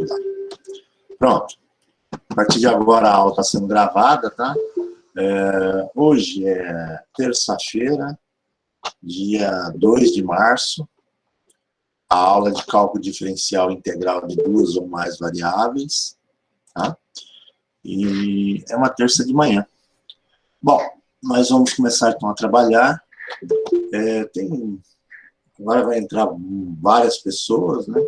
mudar. Pronto. A partir de agora a aula está sendo gravada, tá? Hoje é terça-feira, dia 2 de março, a aula de cálculo diferencial integral de duas ou mais variáveis, tá? E é uma terça de manhã. Bom, nós vamos começar então a trabalhar. Agora vai entrar várias pessoas, né?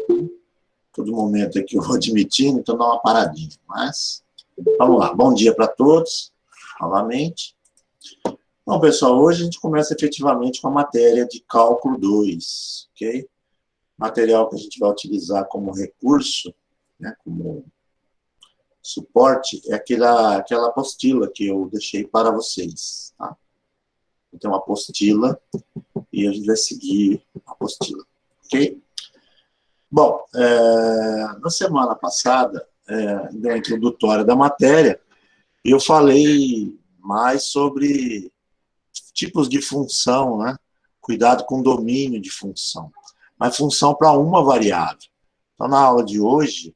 Todo momento aqui eu vou admitindo, então dá uma paradinha. Mas, vamos lá. Bom dia para todos, novamente. Bom, pessoal, hoje a gente começa efetivamente com a matéria de cálculo 2, ok? Material que a gente vai utilizar como recurso, né, como suporte, é aquela apostila que eu deixei para vocês, tá? Então, uma apostila, e a gente vai seguir a apostila, ok? Bom, na semana passada, na introdutória da matéria, eu falei mais sobre tipos de função, né? Cuidado com domínio de função. Mas função para uma variável. Então, na aula de hoje,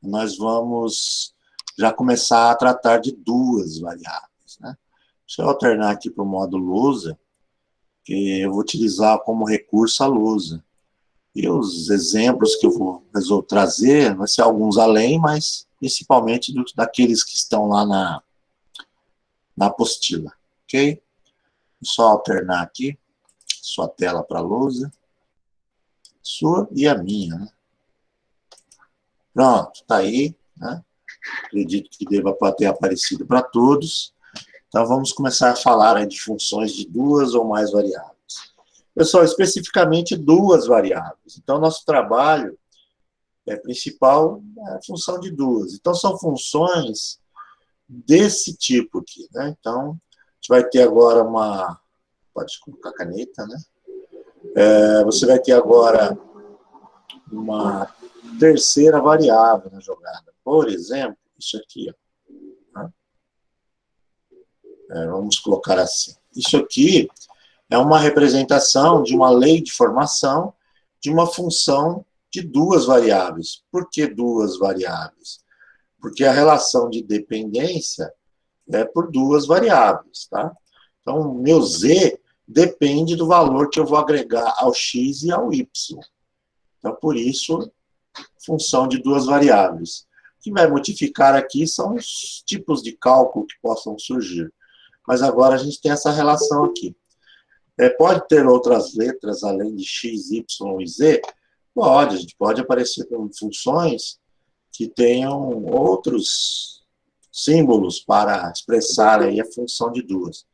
nós vamos já começar a tratar de duas variáveis, né? Deixa eu alternar aqui para o modo lousa, que eu vou utilizar como recurso a lousa. E os exemplos que eu vou trazer, vai ser alguns além, mas principalmente daqueles que estão lá na apostila, ok? Vou só alternar aqui, sua tela para a lousa, sua e a minha, né? Pronto, está aí, né? Acredito que deva ter aparecido para todos. Então, vamos começar a falar aí de funções de duas ou mais variáveis. Pessoal, especificamente duas variáveis. Então, nosso trabalho principal é a função de duas. Então, são funções desse tipo aqui, né? Então, a gente vai ter agora uma... Pode colocar a caneta, né? Você vai ter agora uma terceira variável na jogada. Por exemplo, isso aqui, ó. Vamos colocar assim. Isso aqui é uma representação de uma lei de formação de uma função de duas variáveis. Por que duas variáveis? Porque a relação de dependência é por duas variáveis, tá? Então, meu z depende do valor que eu vou agregar ao x e ao y. Então, por isso, função de duas variáveis. O que vai modificar aqui são os tipos de cálculo que possam surgir. Mas agora a gente tem essa relação aqui. Pode ter outras letras além de x, y e z? Pode, a gente pode aparecer com funções que tenham outros símbolos para expressar aí a função de duas.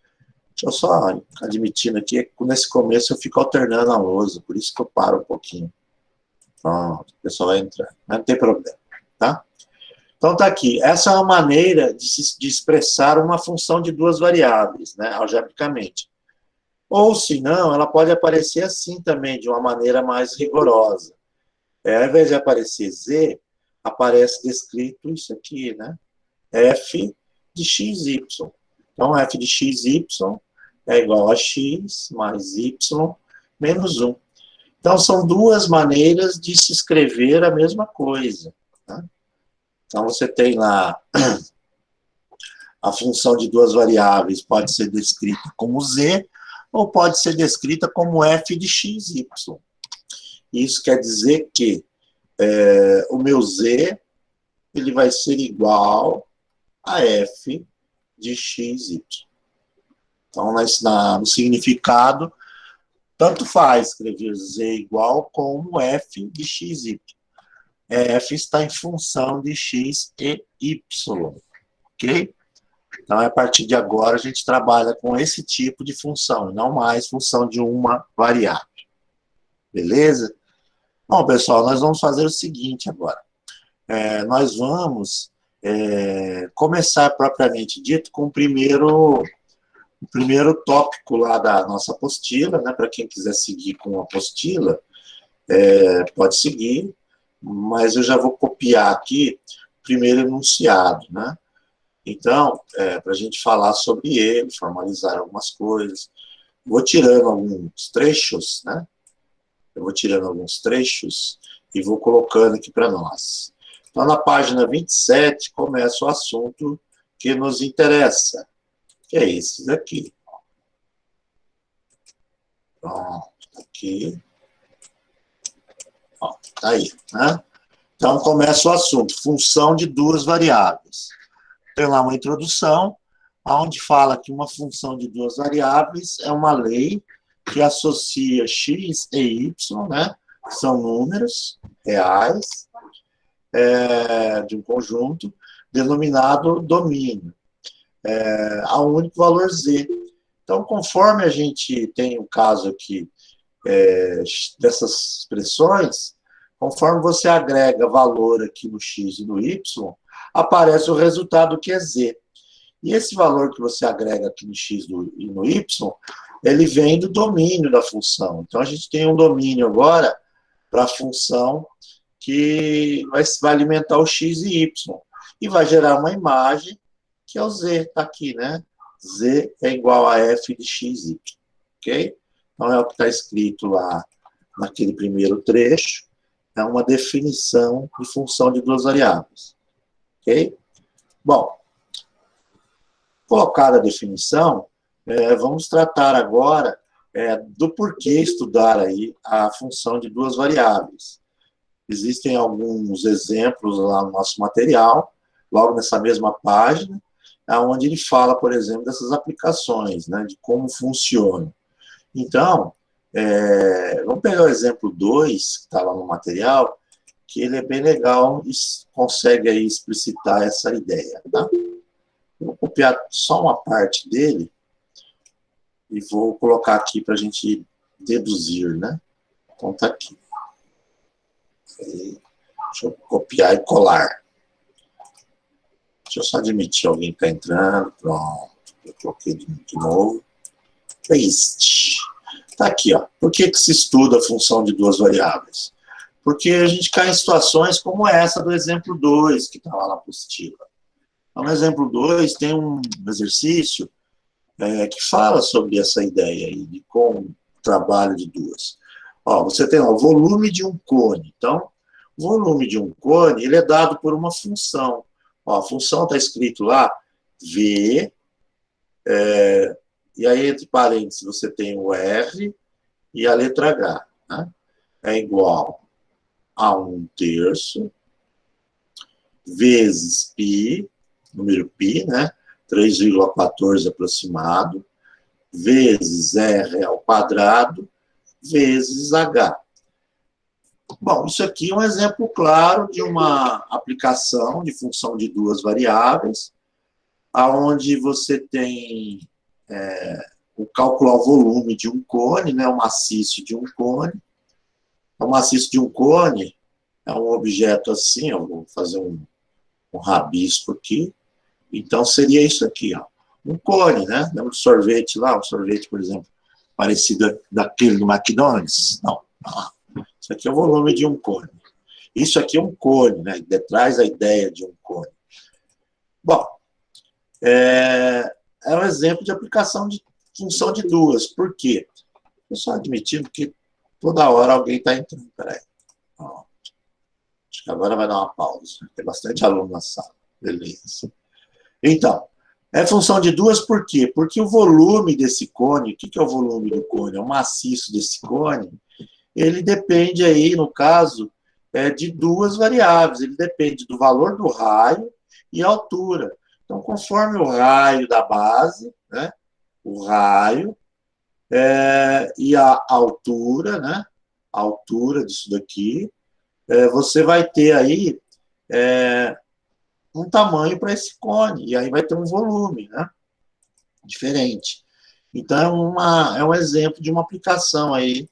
Deixa eu só admitindo aqui, nesse começo eu fico alternando a lousa, por isso que eu paro um pouquinho. Pronto, o pessoal vai entrar, não tem problema, tá? Então tá aqui, essa é uma maneira de expressar uma função de duas variáveis, né, algebricamente. Ou, se não, ela pode aparecer assim também, de uma maneira mais rigorosa. Ao invés de aparecer z, aparece descrito isso aqui, né? F de xy. Então, f de xy é igual a x mais y menos 1. Então, são duas maneiras de se escrever a mesma coisa, tá? Então, você tem lá a função de duas variáveis, pode ser descrita como z, ou pode ser descrita como f de xy. Isso quer dizer que o meu z ele vai ser igual a f de xy. Então, no significado, tanto faz escrever z igual como f de xy. F está em função de x e y, ok? Então, a partir de agora, a gente trabalha com esse tipo de função, não mais função de uma variável. Beleza? Bom, pessoal, nós vamos fazer o seguinte agora. Nós vamos começar, propriamente dito, com o primeiro tópico lá da nossa apostila, né? Para quem quiser seguir com a apostila, pode seguir, mas eu já vou copiar aqui o primeiro enunciado, né? Então, para a gente falar sobre ele, formalizar algumas coisas, vou tirando alguns trechos, né? Eu vou tirando alguns trechos e vou colocando aqui para nós. Então, na página 27, começa o assunto que nos interessa, que é esse daqui. Pronto, aqui. Ó, tá aí, né? Então, começa o assunto, função de duas variáveis. Tem lá uma introdução, onde fala que uma função de duas variáveis é uma lei que associa x e y, né? Que são números reais, de um conjunto, denominado domínio, a um único valor z. Então, conforme a gente tem o caso aqui dessas expressões, conforme você agrega valor aqui no x e no y, aparece o resultado que é z. E esse valor que você agrega aqui no x e no y, ele vem do domínio da função. Então, a gente tem um domínio agora para a função que vai alimentar o x e y. E vai gerar uma imagem, que é o z, está aqui, né? Z é igual a f de x, y. Ok? Então, é o que está escrito lá naquele primeiro trecho. É uma definição de função de duas variáveis. Ok? Bom, colocada a definição, vamos tratar agora do porquê estudar aí a função de duas variáveis. Existem alguns exemplos lá no nosso material, logo nessa mesma página, onde ele fala, por exemplo, dessas aplicações, né, de como funciona. Então, vamos pegar o exemplo 2, que está lá no material, que ele é bem legal e consegue aí explicitar essa ideia. Tá? Eu vou copiar só uma parte dele e vou colocar aqui para a gente deduzir, né? Então, está aqui. Deixa eu copiar e colar. Deixa eu só admitir alguém que está entrando. Pronto. Eu coloquei de novo. Paste. Está aqui, ó. Por que se estuda a função de duas variáveis? Porque a gente cai em situações como essa do exemplo 2, que está lá na apostila. Então, no exemplo 2, tem um exercício que fala sobre essa ideia aí, de como o trabalho de duas. Ó, você tem lá o volume de um cone. Então, o volume de um cone, ele é dado por uma função. Ó, a função está escrito lá, V, e aí, entre parênteses, você tem o R e a letra H. Né? É igual a 1/3 vezes π, número π, né? 3,14 aproximado, vezes R ao quadrado, vezes H. Bom, isso aqui é um exemplo claro de uma aplicação de função de duas variáveis, aonde você tem o calcular o volume de um cone, né, o maciço de um cone. O maciço de um cone é um objeto assim, eu vou fazer um rabisco aqui. Então, seria isso aqui, ó. Um cone, né? Lembra do sorvete lá? Um sorvete, por exemplo, parecido daquele do McDonald's? Não. Isso aqui é o volume de um cone. Isso aqui é um cone, né? Traz a ideia de um cone. Bom, é um exemplo de aplicação de função de duas. Por quê? Eu só admitindo que toda hora alguém está entrando. Peraí. Ó. Acho que agora vai dar uma pausa. Tem bastante aluno na sala. Beleza. Então, é função de duas por quê? Porque o volume desse cone, o que é o volume do cone? É o maciço desse cone, ele depende aí, no caso, de duas variáveis. Ele depende do valor do raio e a altura. Então, conforme o raio da base, né, o raio e a altura, né, a altura disso daqui, você vai ter aí um tamanho para esse cone, e aí vai ter um volume, né, diferente. Então, é um exemplo de uma aplicação aí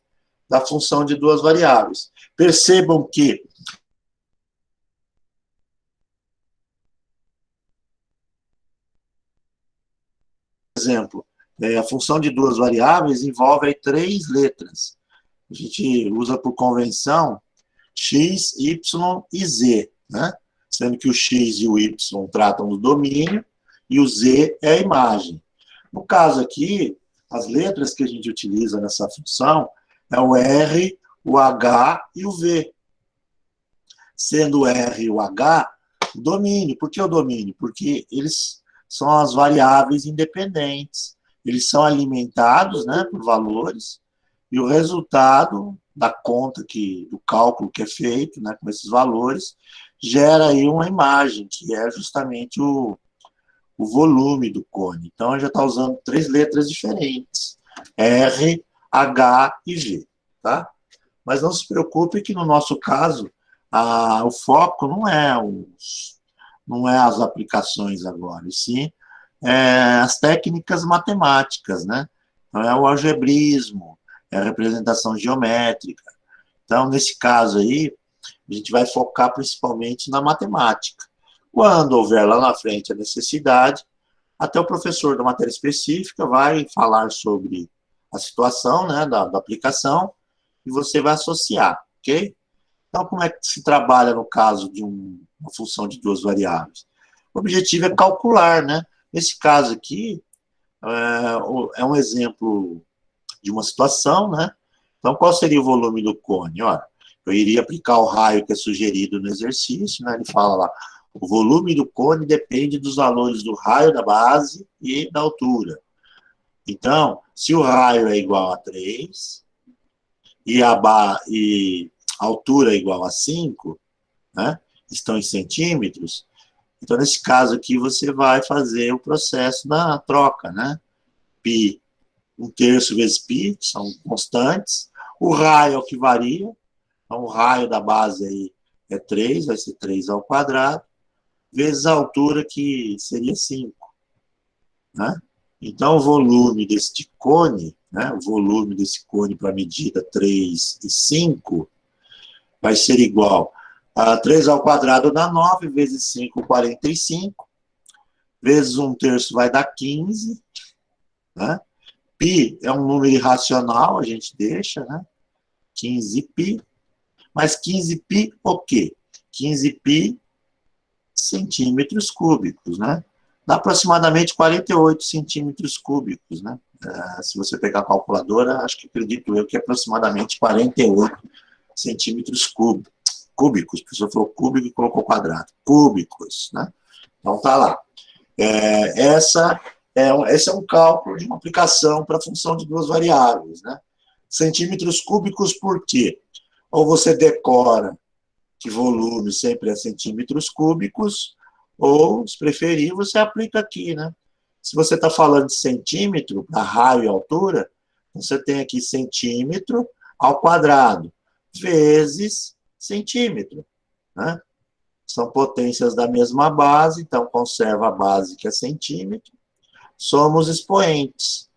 da função de duas variáveis. Percebam que por exemplo, a função de duas variáveis envolve aí 3 letras. A gente usa por convenção x, y e z, né? Sendo que o x e o y tratam do domínio e o z é a imagem. No caso aqui, as letras que a gente utiliza nessa função é o R, o H e o V. sendo o R e o H, o domínio. Por que o domínio? Porque eles são as variáveis independentes. Eles são alimentados, né, por valores, e o resultado da conta do cálculo que é feito, né, com esses valores, gera aí uma imagem, que é justamente o volume do cone. Então, a gente já está usando 3 letras diferentes, R, H e V, tá? Mas não se preocupe que, no nosso caso, o foco não é as aplicações agora, e sim as técnicas matemáticas, né? Então, é o algebrismo, é a representação geométrica. Então, nesse caso aí, a gente vai focar principalmente na matemática. Quando houver lá na frente a necessidade, até o professor da matéria específica vai falar sobre a situação, né, da aplicação, e você vai associar, ok? Então, como é que se trabalha no caso de uma função de 2 variáveis? O objetivo é calcular, né? Nesse caso aqui, é um exemplo de uma situação, né? Então, qual seria o volume do cone? Olha, eu iria aplicar o raio que é sugerido no exercício, né? Ele fala lá, o volume do cone depende dos valores do raio da base e da altura. Então, se o raio é igual a 3 e a altura é igual a 5, né? Estão em centímetros, então, nesse caso aqui, você vai fazer o processo da troca, né? Π, 1/3 vezes π, são constantes. O raio é o que varia. Então, o raio da base aí é 3, vai ser 3 ao quadrado, vezes a altura, que seria 5. Né? Então, o volume desse cone, né? O volume desse cone para a medida 3 e 5, vai ser igual a 3 ao quadrado dá 9, vezes 5, 45, vezes 1/3 vai dar 15, né? Π é um número irracional, a gente deixa, né? 15π, mas 15π o quê? 15π centímetros cúbicos, né? Dá aproximadamente 48 centímetros cúbicos, né? Se você pegar a calculadora, acredito eu que é aproximadamente 48 centímetros cúbicos. O professor falou cúbico e colocou quadrado. Cúbicos, né? Então, tá lá. Esse é um cálculo de uma aplicação para a função de 2 variáveis, né? Centímetros cúbicos, por quê? Ou você decora que volume sempre é centímetros cúbicos, ou, se preferir, você aplica aqui, né? Se você está falando de centímetro, para raio e altura, você tem aqui centímetro ao quadrado, vezes centímetro, né? São potências da mesma base, então conserva a base, que é centímetro. Somos expoentes.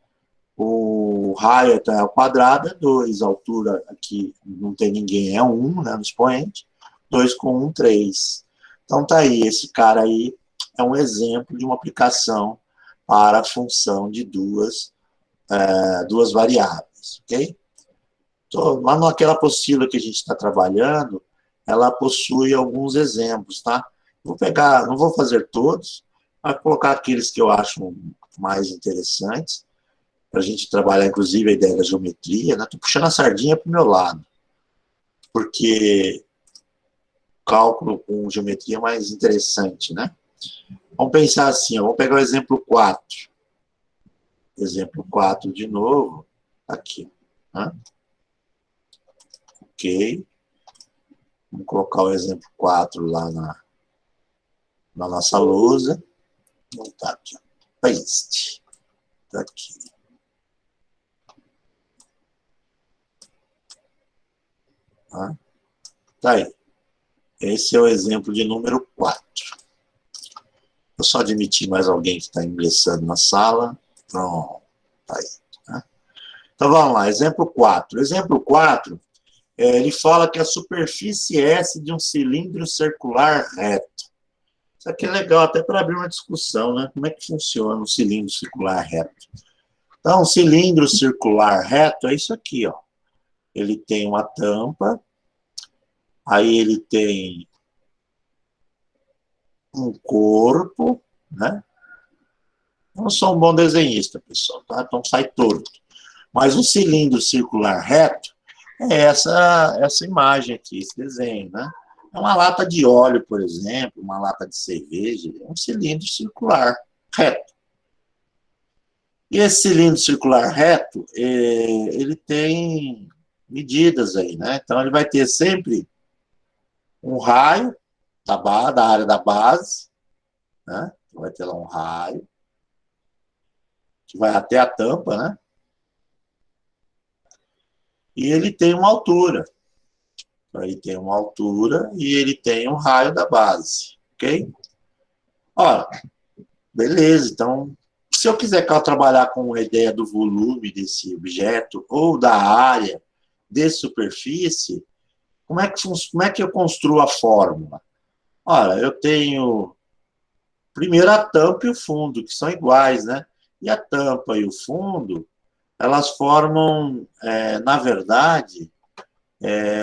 O raio ao quadrado é 2, a altura aqui não tem ninguém, é 1, né, no expoente. 2 com 1, 3. Então tá aí, esse cara aí é um exemplo de uma aplicação para a função de duas variáveis, ok? Então, lá naquela apostila que a gente está trabalhando, ela possui alguns exemplos, tá? Vou pegar, não vou fazer todos, mas vou colocar aqueles que eu acho mais interessantes, para a gente trabalhar, inclusive, a ideia da geometria, né? Estou puxando a sardinha para o meu lado, porque cálculo com geometria é mais interessante, né? Vamos pensar assim, ó, vamos pegar o exemplo 4. Exemplo 4 de novo, aqui, né? Ok. Vamos colocar o exemplo 4 lá na nossa lousa. Não tá aqui, ó. Paste. Tá aqui. Tá aí. Esse é o exemplo de número 4. Vou só admitir mais alguém que está ingressando na sala. Pronto. Tá aí. Né? Então, vamos lá. Exemplo 4. Exemplo 4, ele fala que a superfície S de um cilindro circular reto. Isso aqui é legal até para abrir uma discussão, né? Como é que funciona um cilindro circular reto? Então, um cilindro circular reto é isso aqui, ó. Ele tem uma tampa, aí ele tem um corpo, né? Eu não sou um bom desenhista, pessoal, tá? Então sai torto. Mas um cilindro circular reto é essa imagem aqui, esse desenho, né? É uma lata de óleo, por exemplo, uma lata de cerveja, é um cilindro circular reto. E esse cilindro circular reto, ele tem medidas aí, né? Então, ele vai ter sempre um raio da área da base, né? Vai ter lá um raio, que vai até a tampa, né? E ele tem uma altura. Então, ele tem uma altura e ele tem um raio da base, ok? Ora, beleza, então, se eu quiser trabalhar com a ideia do volume desse objeto ou da área de superfície, como é que eu construo a fórmula? Ora, eu tenho primeiro a tampa e o fundo, que são iguais, né? E a tampa e o fundo, elas formam, na verdade,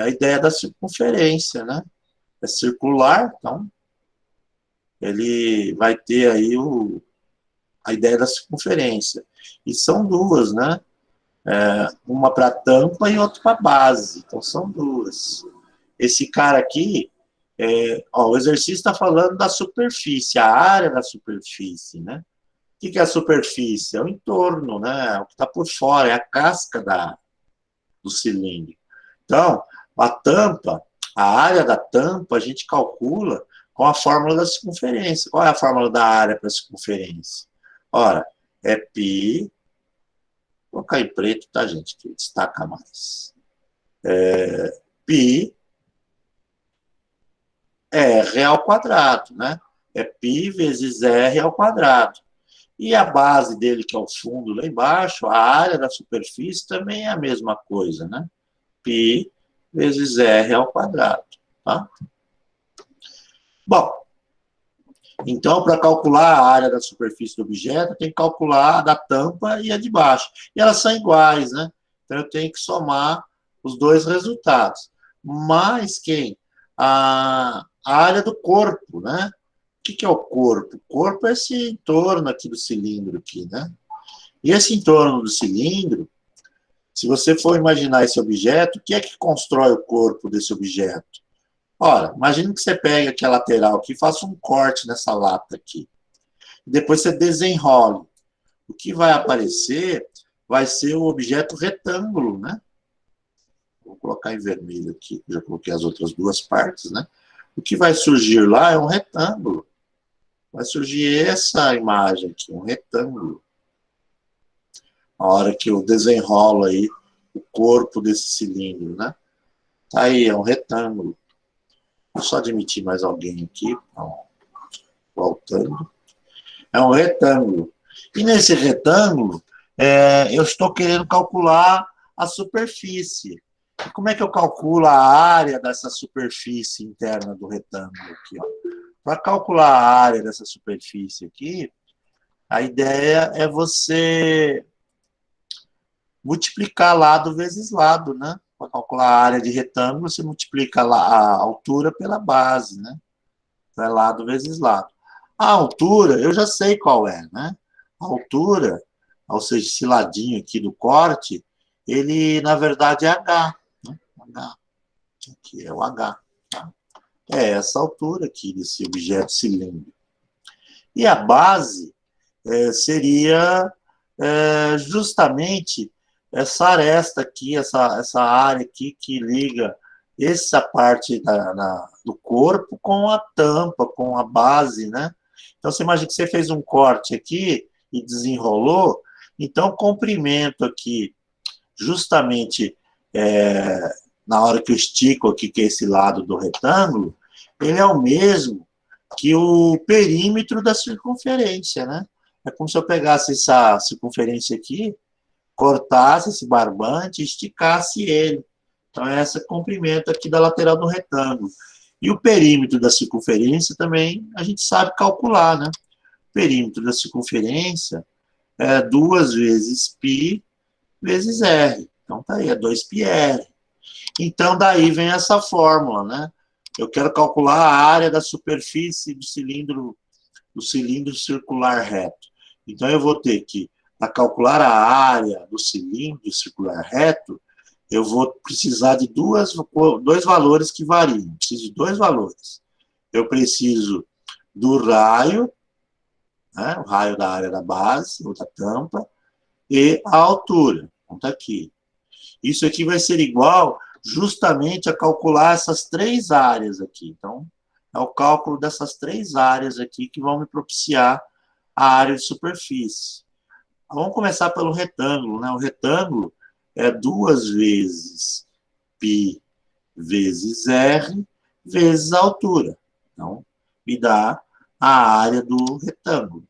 a ideia da circunferência, né? É circular, então ele vai ter aí a ideia da circunferência. E são duas, né? Uma para a tampa e outra para a base. Então são duas. Esse cara aqui, o exercício está falando da superfície, a área da superfície, né? O que é a superfície? É o entorno, né? É o que está por fora, é a casca do cilindro. Então, a tampa, a área da tampa, a gente calcula com a fórmula da circunferência. Qual é a fórmula da área para a circunferência? Ora, é π, vou colocar em preto, tá, gente? Que destaca mais. Π R ao quadrado, né? É π vezes R ao quadrado. E a base dele, que é o fundo lá embaixo, a área da superfície também é a mesma coisa, né? Π vezes R ao quadrado, tá? Bom, então, para calcular a área da superfície do objeto, tem que calcular a da tampa e a de baixo. E elas são iguais, né? Então, eu tenho que somar os dois resultados. Mais quem? A área do corpo, né? O que é o corpo? O corpo é esse entorno aqui do cilindro, aqui, né? E esse entorno do cilindro, se você for imaginar esse objeto, o que é que constrói o corpo desse objeto? Ora, imagine que você pegue aqui a lateral aqui e faça um corte nessa lata aqui. Depois você desenrola. O que vai aparecer vai ser o objeto retângulo, né? Vou colocar em vermelho aqui, já coloquei as outras duas partes, né? O que vai surgir lá é um retângulo. Vai surgir essa imagem aqui, um retângulo. A hora que eu desenrolo aí o corpo desse cilindro, né? Tá aí, é um retângulo. Vou só admitir mais alguém aqui. Voltando. É um retângulo. E nesse retângulo, eu estou querendo calcular a superfície. E como é que eu calculo a área dessa superfície interna do retângulo aqui, ó? Para calcular a área dessa superfície aqui, a ideia é você multiplicar lado vezes lado, né? Para calcular a área de retângulo, você multiplica a altura pela base, né? Então, é lado vezes lado. A altura, eu já sei qual é, né? A altura, ou seja, esse ladinho aqui do corte, ele, na verdade, é H. Né? H. Aqui é o H. Tá? É essa altura aqui desse objeto cilíndrico. E a base seria justamente essa aresta aqui, essa área aqui que liga essa parte do corpo com a tampa, com a base, né? Então, você imagina que você fez um corte aqui e desenrolou, então o comprimento aqui, justamente na hora que eu estico aqui, que é esse lado do retângulo, ele é o mesmo que o perímetro da circunferência, né? É como se eu pegasse essa circunferência aqui, cortasse esse barbante e esticasse ele. Então, é esse comprimento aqui da lateral do retângulo. E o perímetro da circunferência também a gente sabe calcular, né? O perímetro da circunferência é 2 vezes π vezes r. Então, tá aí, é 2πr. Então, daí vem essa fórmula, né? Eu quero calcular a área da superfície do cilindro circular reto. Então, eu vou ter que, para calcular a área do cilindro circular reto, eu vou precisar de dois valores que variam. Preciso de dois valores. Eu preciso do raio, né, o raio da área da base, ou da tampa, e a altura. Então, tá aqui. Isso aqui vai ser igual justamente a calcular essas três áreas aqui. Então, é o cálculo dessas três áreas aqui que vão me propiciar a área de superfície. Vamos começar pelo retângulo, né? O retângulo é 2 vezes π vezes r vezes a altura. Então, me dá a área do retângulo.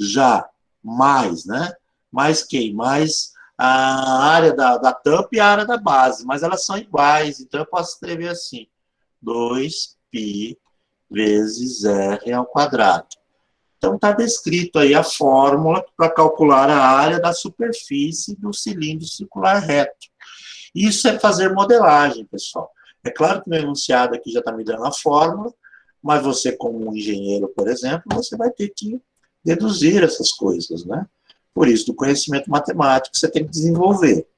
Já mais, né? Mais quem? Mais a área da tampa e a área da base, mas elas são iguais, então eu posso escrever assim, 2π vezes r ao quadrado. Então, está descrito aí a fórmula para calcular a área da superfície do cilindro circular reto. Isso é fazer modelagem, pessoal. É claro que no enunciado aqui já está me dando a fórmula, mas você, como um engenheiro, por exemplo, você vai ter que deduzir essas coisas, né? Por isso, do conhecimento matemático, você tem que desenvolver.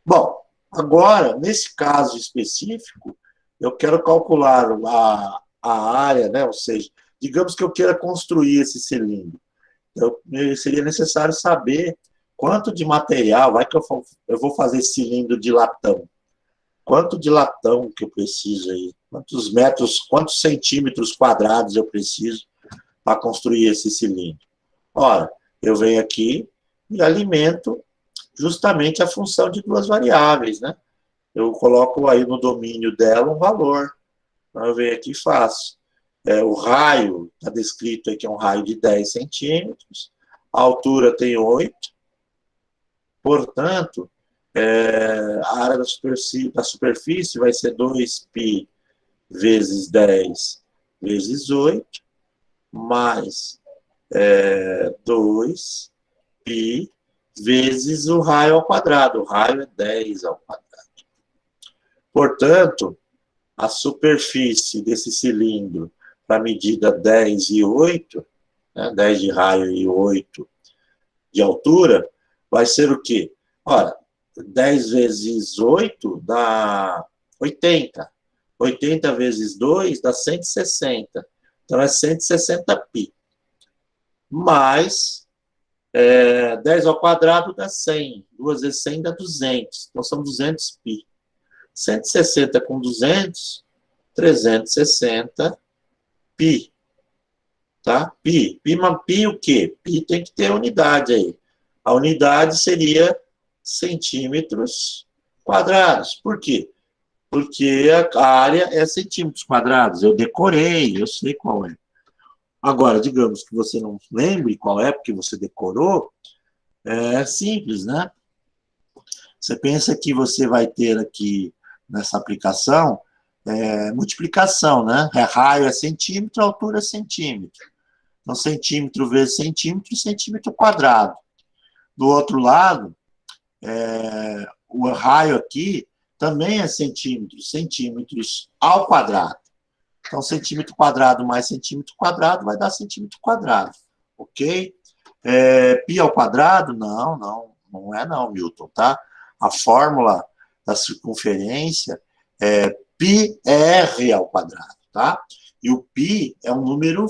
Bom, agora, nesse caso específico, eu quero calcular a área, né? Ou seja, digamos que eu queira construir esse cilindro. Seria necessário saber quanto de material, vai que eu vou fazer cilindro de latão. Quanto de latão que eu preciso aí? Quantos metros, quantos centímetros quadrados eu preciso para construir esse cilindro? Ora, eu venho aqui e alimento justamente a função de duas variáveis, né? Eu coloco aí no domínio dela um valor. Então, eu venho aqui e faço. O raio, está descrito aqui, é um raio de 10 centímetros. A altura tem 8. Portanto, a área da superfície vai ser 2π vezes 10 vezes 8, mais 2π vezes o raio ao quadrado. O raio é 10 ao quadrado. Portanto, a superfície desse cilindro, para a medida 10 e 8, né, 10 de raio e 8 de altura, vai ser o quê? Ora, 10 vezes 8 dá 80. 80 vezes 2 dá 160. Então, é 160π. Mais 10 ao quadrado dá 100. 2 vezes 100 dá 200. Então, são 200π. 160 com 200, 360 π. Tá? Pi. Pi o quê? Pi tem que ter unidade aí. A unidade seria centímetros quadrados. Por quê? Porque a área é centímetros quadrados. Eu decorei, eu sei qual é. Agora, digamos que você não lembre qual é, porque você decorou, é simples, né? Você pensa que você vai ter aqui, nessa aplicação, multiplicação, né? Raio é centímetro, altura é centímetro. Então, centímetro vezes centímetro, centímetro quadrado. Do outro lado, o raio aqui também é centímetros, centímetros ao quadrado. Então, centímetro quadrado mais centímetro quadrado vai dar centímetro quadrado, ok? Π ao quadrado? Não é não, Milton, tá? A fórmula da circunferência é πr ao quadrado, tá? E o π é um número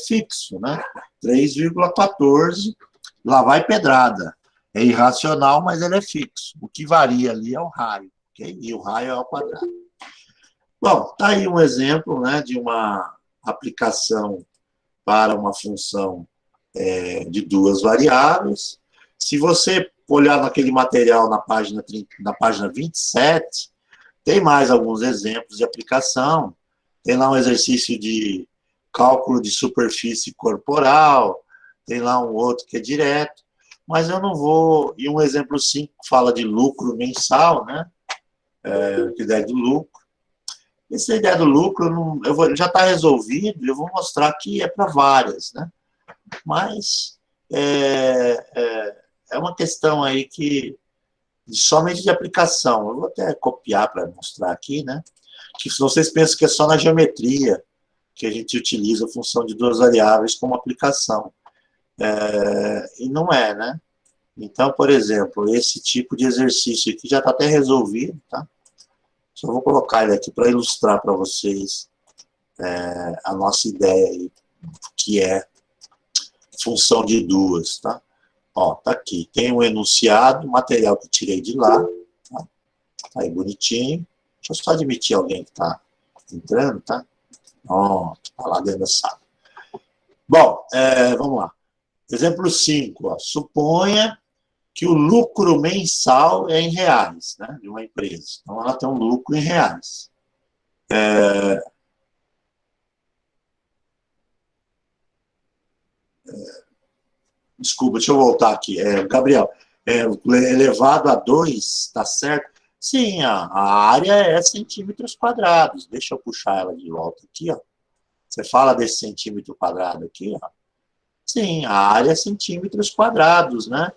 fixo, né? 3,14, lá vai pedrada. É irracional, mas ele é fixo. O que varia ali é o raio, ok? E o raio é ao quadrado. Bom, está aí um exemplo, né, de uma aplicação para uma função de duas variáveis. Se você olhar naquele material na página 27, tem mais alguns exemplos de aplicação. Tem lá um exercício de cálculo de superfície corporal, tem lá um outro que é direto, mas eu não vou... E um exemplo 5 fala de lucro mensal, né? Que ideia do lucro. Essa ideia do lucro já está resolvido, eu vou mostrar que é para várias, né? Mas é uma questão aí que somente de aplicação. Eu vou até copiar para mostrar aqui, né? Que vocês pensam que é só na geometria que a gente utiliza a função de duas variáveis como aplicação. E não é, né? Então, por exemplo, esse tipo de exercício aqui já está até resolvido, tá? Só vou colocar ele aqui para ilustrar para vocês a nossa ideia aí, que é função de duas, tá? Ó, tá aqui, tem um enunciado, material que eu tirei de lá, tá? Tá aí bonitinho. Deixa eu só admitir alguém que está entrando, tá? Ó, tá lá dentro da sala. Bom, vamos lá. Exemplo 5, ó. Suponha que o lucro mensal é em reais, né, de uma empresa. Então, ela tem um lucro em reais. Desculpa, deixa eu voltar aqui. Gabriel, elevado a 2, tá certo? Sim, a área é centímetros quadrados. Deixa eu puxar ela de volta aqui, ó. Você fala desse centímetro quadrado aqui, ó. Sim, a área é centímetros quadrados, né?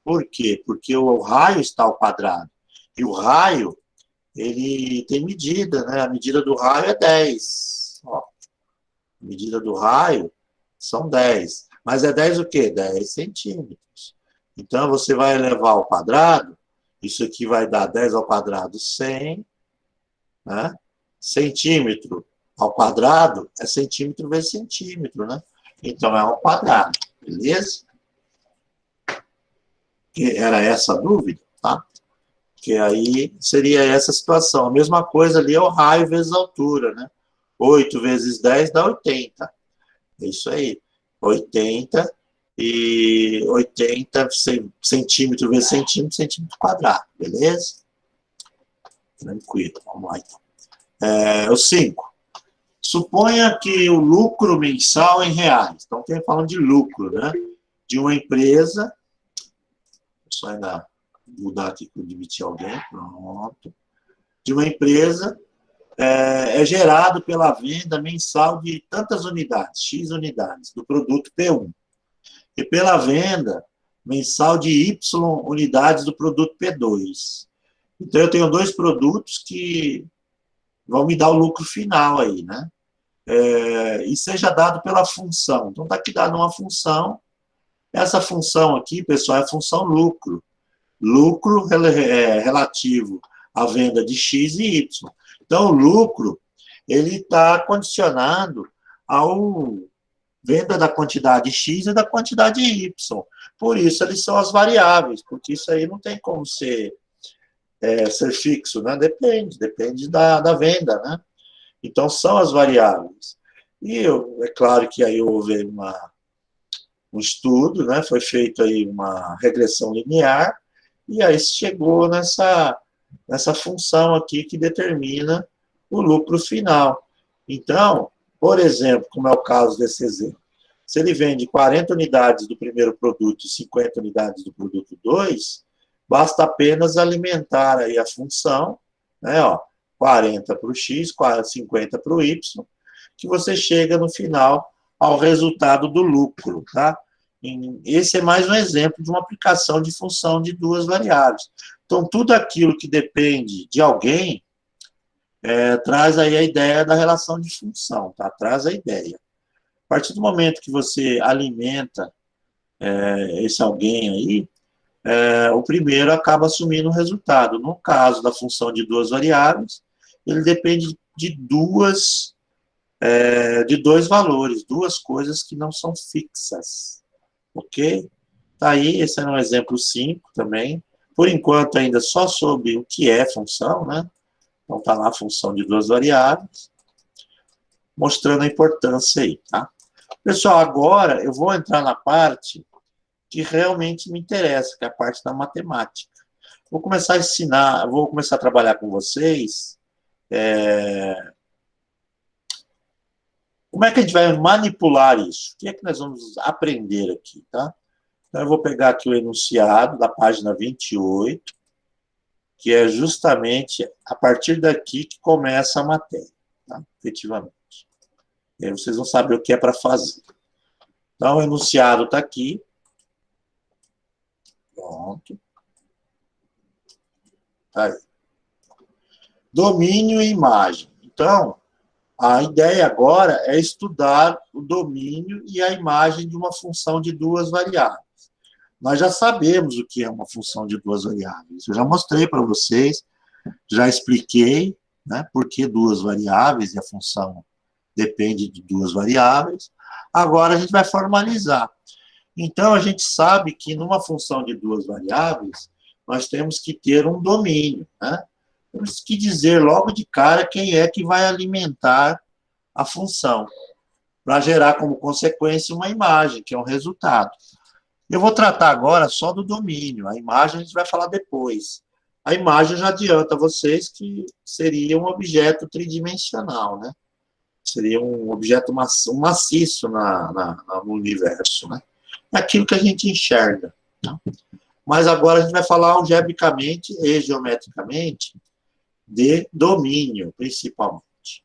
Por quê? Porque o raio está ao quadrado. E o raio, ele tem medida, né? A medida do raio é 10. Ó, a medida do raio são 10. Mas é 10 o quê? 10 centímetros. Então, você vai elevar ao quadrado, isso aqui vai dar 10 ao quadrado 100, né? Centímetro ao quadrado é centímetro vezes centímetro, né? Então, é ao quadrado, beleza? Que era essa a dúvida, tá? Que aí seria essa situação. A mesma coisa ali é o raio vezes a altura, né? 8 vezes 10 dá 80. É isso aí. 80 e 80 centímetro vezes centímetro, centímetro quadrado, beleza? Tranquilo, vamos lá então. O 5. Suponha que o lucro mensal em reais. Então, tem falando de lucro, né? De uma empresa. Só ainda mudar aqui para admitir alguém. Pronto. De uma empresa é gerado pela venda mensal de tantas unidades, X unidades, do produto P1. E pela venda mensal de Y unidades do produto P2. Então, eu tenho dois produtos que vão me dar o lucro final aí, né? E seja dado pela função. Então, está aqui dado uma função. Essa função aqui, pessoal, é a função lucro. Lucro relativo à venda de X e Y. Então, o lucro, ele está condicionado ao venda da quantidade X e da quantidade Y. Por isso, eles são as variáveis, porque isso aí não tem como ser fixo, né? Depende da venda, né? Então, são as variáveis. E é claro que aí houve um estudo, né? Foi feito aí uma regressão linear, e aí se chegou nessa função aqui que determina o lucro final. Então, por exemplo, como é o caso desse exemplo, se ele vende 40 unidades do primeiro produto e 50 unidades do produto 2, basta apenas alimentar aí a função, né, ó, 40 para o X, 50 para o Y, que você chega no final ao resultado do lucro, tá? Esse é mais um exemplo de uma aplicação de função de duas variáveis. Então, tudo aquilo que depende de alguém traz aí a ideia da relação de função, tá? Traz a ideia. A partir do momento que você alimenta esse alguém aí, o primeiro acaba assumindo o resultado. No caso da função de duas variáveis, ele depende de dois valores, duas coisas que não são fixas. Ok? Tá aí, esse é um exemplo 5 também. Por enquanto, ainda só sobre o que é função, né? Então, tá lá a função de duas variáveis, mostrando a importância aí, tá? Pessoal, agora eu vou entrar na parte que realmente me interessa, que é a parte da matemática. Vou começar a ensinar, vou começar a trabalhar com vocês. Como é que a gente vai manipular isso? O que é que nós vamos aprender aqui, tá? Então, eu vou pegar aqui o enunciado da página 28, que é justamente a partir daqui que começa a matéria, tá? Efetivamente. E aí vocês vão saber o que é para fazer. Então, o enunciado está aqui. Pronto. Tá aí. Domínio e imagem. Então, a ideia agora é estudar o domínio e a imagem de uma função de duas variáveis. nós já sabemos o que é uma função de duas variáveis. Eu já mostrei para vocês, já expliquei, né, por que duas variáveis e a função depende de duas variáveis. Agora a gente vai formalizar. Então, a gente sabe que numa função de duas variáveis, nós temos que ter um domínio, né? Temos que dizer logo de cara quem é que vai alimentar a função, para gerar como consequência uma imagem, que é um resultado. Eu vou tratar agora só do domínio, a imagem a gente vai falar depois. A imagem já adianta a vocês que seria um objeto tridimensional, né? Seria um objeto maciço no universo, né? É aquilo que a gente enxerga. Tá? Mas agora a gente vai falar algebricamente e geometricamente de domínio, principalmente.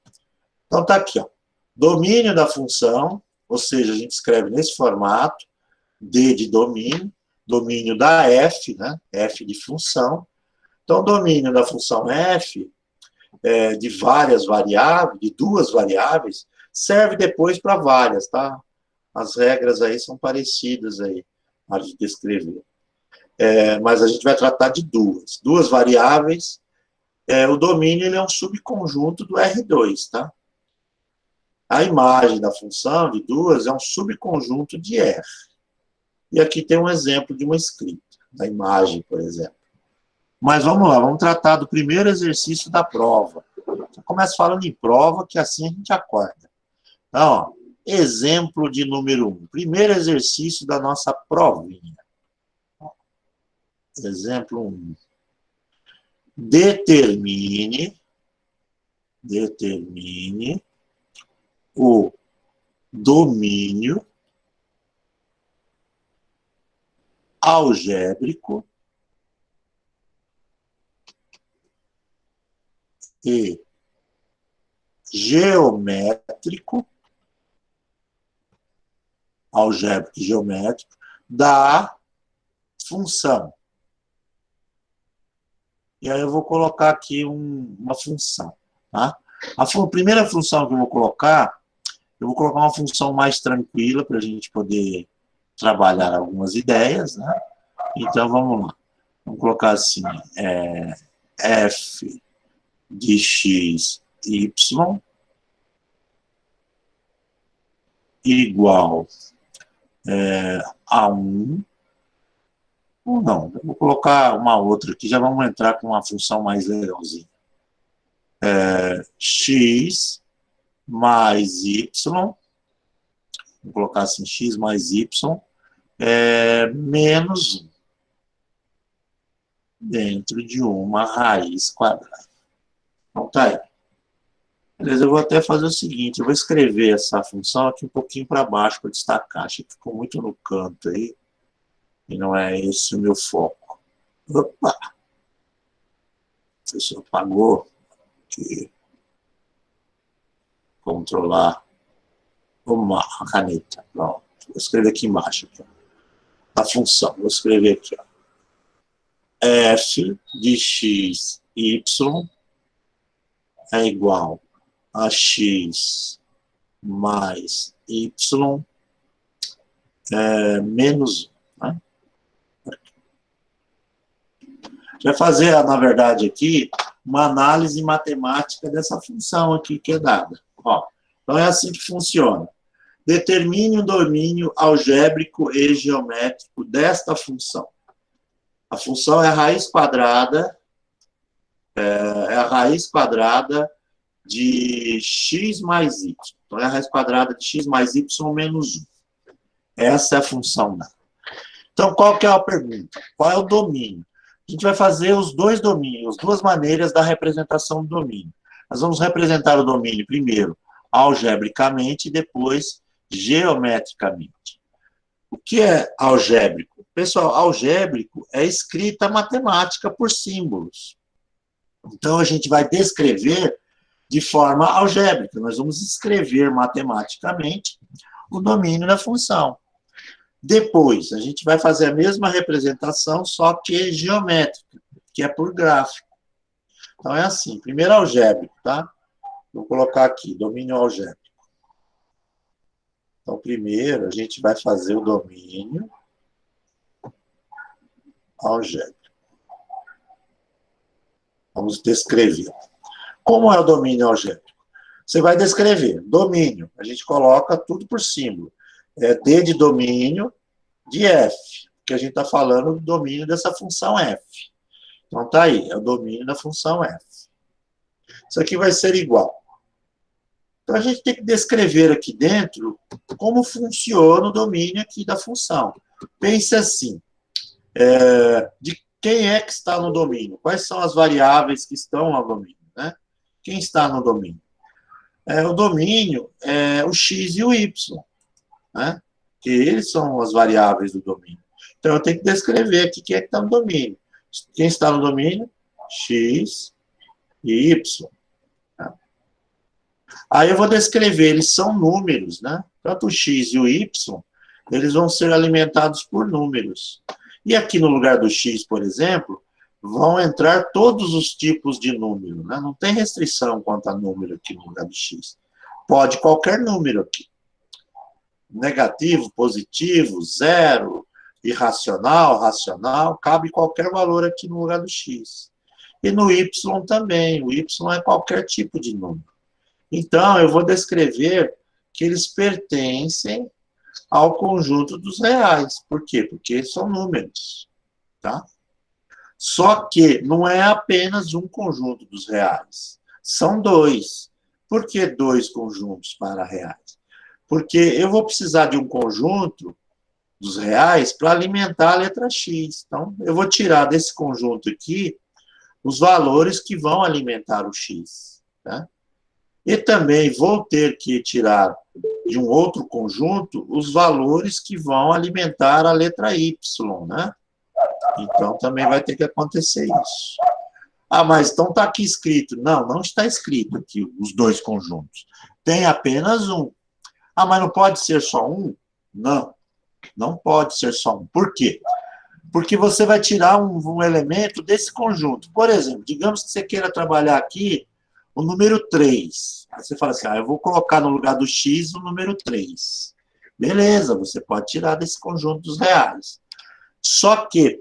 Então, tá aqui, ó. Domínio da função, ou seja, a gente escreve nesse formato, D de domínio, domínio da f, né? F de função. Então, domínio da função f, de várias variáveis, de duas variáveis, serve depois para várias, tá? As regras aí são parecidas aí, na hora de descrever. Mas a gente vai tratar de duas variáveis. O domínio ele é um subconjunto do R2, tá? A imagem da função de duas é um subconjunto de R. E aqui tem um exemplo de uma escrita, da imagem, por exemplo. Mas vamos lá, vamos tratar do primeiro exercício da prova. Eu começo falando em prova, que assim a gente acorda. Então, ó, exemplo de número 1. Primeiro exercício da nossa provinha. Exemplo 1. Determine o domínio algébrico e geométrico, algébrico e geométrico, da função. E aí eu vou colocar aqui uma função. Tá? A primeira função que eu vou colocar uma função mais tranquila para a gente poder trabalhar algumas ideias, né? Então, vamos lá. Vamos colocar assim, f de x, y igual a 1. Ou não, eu vou colocar uma outra aqui, já vamos entrar com uma função mais legalzinha. X mais y, vou colocar assim, x mais y, menos 1, dentro de uma raiz quadrada. Então, tá aí. Beleza, eu vou até fazer o seguinte, eu vou escrever essa função aqui um pouquinho para baixo, para destacar. Acho que ficou muito no canto aí, e não é esse o meu foco. Opa! O professor apagou. Aqui. Controlar. Uma caneta. Pronto. Vou escrever aqui embaixo. Aqui, a função. Vou escrever aqui. Ó. F de x, y é igual a x mais y menos 1. Né? A gente vai fazer, na verdade, aqui, uma análise matemática dessa função aqui que é dada. Ó, então, é assim que funciona. Determine o domínio algébrico e geométrico desta função. A função é a raiz quadrada, de x mais y. Então, é a raiz quadrada de x mais y menos 1. Essa é a função dada. Então, qual que é a pergunta? Qual é o domínio? A gente vai fazer os dois domínios, duas maneiras da representação do domínio. Nós vamos representar o domínio primeiro algebricamente e depois geometricamente. O que é algébrico? Pessoal, algébrico é escrita matemática por símbolos. Então, a gente vai descrever de forma algébrica. Nós vamos escrever matematicamente o domínio da função. Depois, a gente vai fazer a mesma representação, só que geométrica, que é por gráfico. Então, é assim. Primeiro algébrico, tá? Vou colocar aqui, domínio algébrico. Então, primeiro, a gente vai fazer o domínio algébrico. Vamos descrever. Como é o domínio algébrico? Você vai descrever. Domínio, a gente coloca tudo por símbolo. É D de domínio de F, que a gente está falando do domínio dessa função F. Então, tá aí, é o domínio da função F. Isso aqui vai ser igual. Então, a gente tem que descrever aqui dentro como funciona o domínio aqui da função. Pense assim, de quem é que está no domínio? Quais são as variáveis que estão no domínio? Né? Quem está no domínio? O domínio é o x e o y, né? Que eles são as variáveis do domínio. Então, eu tenho que descrever aqui quem é que está no domínio. Quem está no domínio? X e y. Tá? Aí eu vou descrever, eles são números, né? Tanto o x e o y, eles vão ser alimentados por números. E aqui no lugar do x, por exemplo, vão entrar todos os tipos de número, né? Não tem restrição quanto a número aqui no lugar do x. Pode qualquer número aqui. Negativo, positivo, zero, irracional, racional, cabe qualquer valor aqui no lugar do x. E no y também, o y é qualquer tipo de número. Então, eu vou descrever que eles pertencem ao conjunto dos reais. Por quê? Porque são números, tá? Só que não é apenas um conjunto dos reais. São dois. Por que dois conjuntos para reais? Porque eu vou precisar de um conjunto dos reais para alimentar a letra x. Então, eu vou tirar desse conjunto aqui os valores que vão alimentar o x. Tá? E também vou ter que tirar de um outro conjunto os valores que vão alimentar a letra y. Né? Então, também vai ter que acontecer isso. Ah, mas então está aqui escrito. Não, não está escrito aqui os dois conjuntos. Tem apenas um. Ah, mas não pode ser só um? Não, não pode ser só um. Por quê? Porque você vai tirar um elemento desse conjunto. Por exemplo, digamos que você queira trabalhar aqui o número 3. Aí você fala assim, eu vou colocar no lugar do x o número 3. Beleza, você pode tirar desse conjunto dos reais. Só que,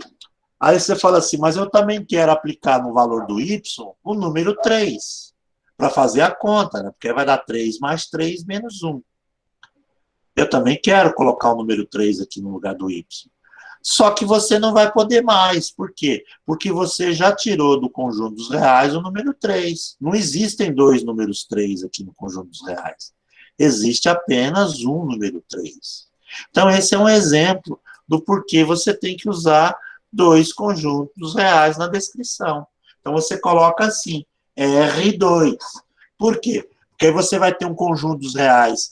aí você fala assim, mas eu também quero aplicar no valor do y o número 3, para fazer a conta, né? Porque vai dar 3 mais 3 menos 1. Eu também quero colocar o número 3 aqui no lugar do y. Só que você não vai poder mais. Por quê? Porque você já tirou do conjunto dos reais o número 3. Não existem dois números 3 aqui no conjunto dos reais. Existe apenas um número 3. Então, esse é um exemplo do porquê você tem que usar dois conjuntos reais na descrição. Então, você coloca assim, R2. Por quê? Porque aí você vai ter um conjunto dos reais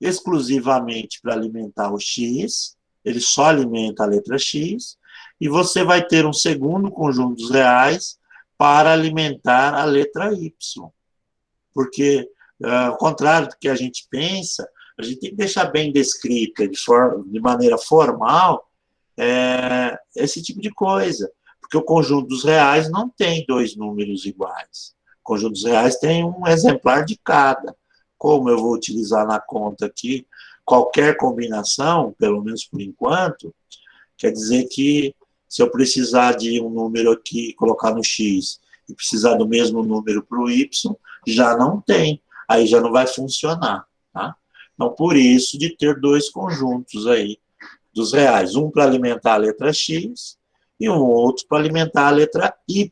exclusivamente para alimentar o x, ele só alimenta a letra x, e você vai ter um segundo conjunto dos reais para alimentar a letra y. Porque, ao contrário do que a gente pensa, a gente tem que deixar bem descrita, de maneira formal, esse tipo de coisa. Porque o conjunto dos reais não tem dois números iguais. O conjunto dos reais tem um exemplar de cada. Como eu vou utilizar na conta aqui qualquer combinação, pelo menos por enquanto, quer dizer que se eu precisar de um número aqui, colocar no x, e precisar do mesmo número para o y, já não tem. Aí já não vai funcionar. Tá? Então, por isso de ter dois conjuntos aí dos reais. Um para alimentar a letra x e um outro para alimentar a letra y.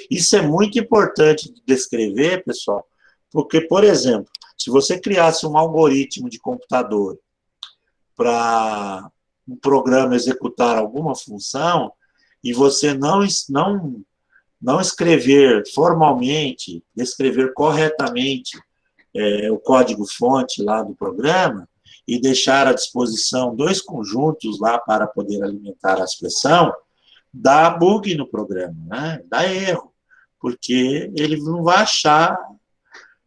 Isso é muito importante de descrever, pessoal, porque, por exemplo, se você criasse um algoritmo de computador para um programa executar alguma função e você não escrever formalmente, escrever corretamente o código-fonte lá do programa e deixar à disposição dois conjuntos lá para poder alimentar a expressão, dá bug no programa, né? Dá erro, porque ele não vai achar.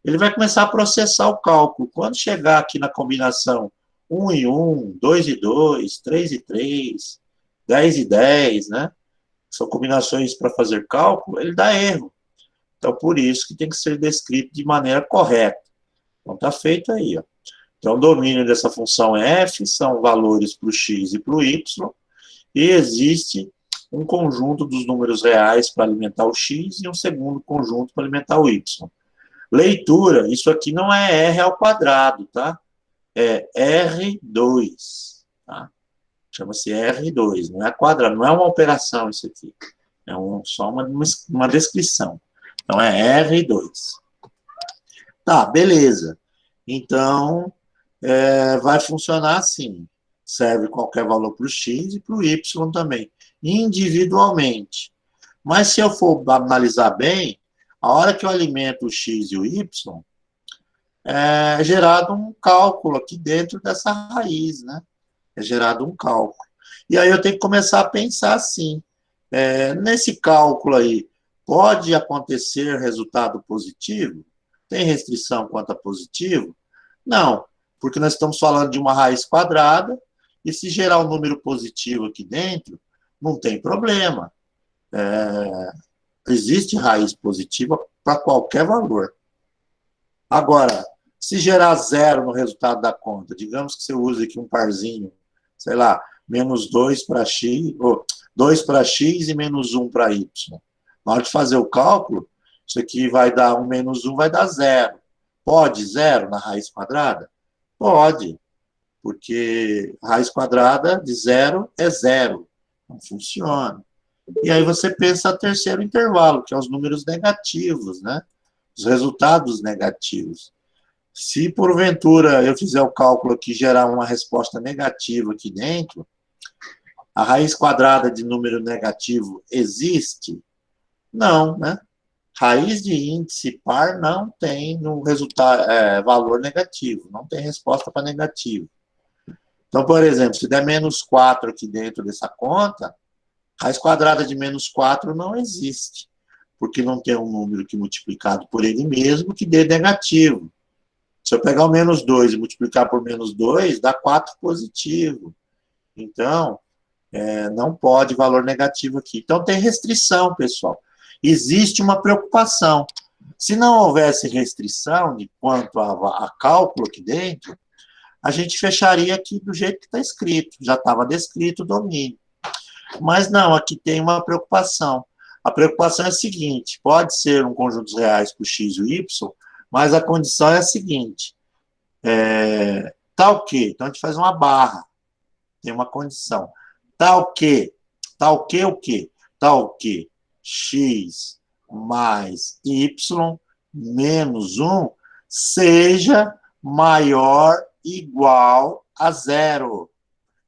Ele vai começar a processar o cálculo. Quando chegar aqui na combinação 1 e 1, 2 e 2, 3 e 3, 10 e 10, né? São combinações para fazer cálculo, ele dá erro. Então, por isso que tem que ser descrito de maneira correta. Então, está feito aí, ó. Então, o domínio dessa função f são valores para o x e para o y, e existe um conjunto dos números reais para alimentar o x e um segundo conjunto para alimentar o y. Leitura, isso aqui não é r ao quadrado, tá? É R2, tá? Chama-se R2, não é quadrado, não é uma operação isso aqui. É só uma descrição. Então, é R2. Tá, beleza. Então, vai funcionar assim. Serve qualquer valor para o x e para o y também, individualmente. Mas se eu for analisar bem, a hora que eu alimento o x e o y, é gerado um cálculo aqui dentro dessa raiz, né? É gerado um cálculo. E aí eu tenho que começar a pensar assim, nesse cálculo aí, pode acontecer resultado positivo? Tem restrição quanto a positivo? Não, porque nós estamos falando de uma raiz quadrada, e se gerar um número positivo aqui dentro, não tem problema. Existe raiz positiva para qualquer valor. Agora, se gerar zero no resultado da conta, digamos que você use aqui um parzinho, sei lá, menos 2 para x, ou 2 para x e menos 1 para y. Na hora de fazer o cálculo, isso aqui vai dar 1 menos 1, vai dar zero. Pode zero na raiz quadrada? Pode, porque raiz quadrada de zero é zero. Não funciona. E aí você pensa o terceiro intervalo, que é os números negativos, né? Os resultados negativos. Se, porventura, eu fizer o cálculo aqui e gerar uma resposta negativa aqui dentro, a raiz quadrada de número negativo existe? Não, né? Raiz de índice par não tem no resultado, valor negativo, não tem resposta para negativo. Então, por exemplo, se der menos 4 aqui dentro dessa conta, raiz quadrada de menos 4 não existe, porque não tem um número que multiplicado por ele mesmo que dê negativo. Se eu pegar o menos 2 e multiplicar por menos 2, dá 4 positivo. Então, não pode valor negativo aqui. Então, tem restrição, pessoal. Existe uma preocupação. Se não houvesse restrição de quanto a cálculo aqui dentro, a gente fecharia aqui do jeito que está escrito. Já estava descrito o domínio. Mas não, aqui tem uma preocupação. A preocupação é a seguinte, pode ser um conjunto dos reais para o x e o y, mas a condição é a seguinte, tal que, então a gente faz uma barra, tem uma condição, tal que o quê? Tal que x mais y menos 1 seja maior ou igual a zero.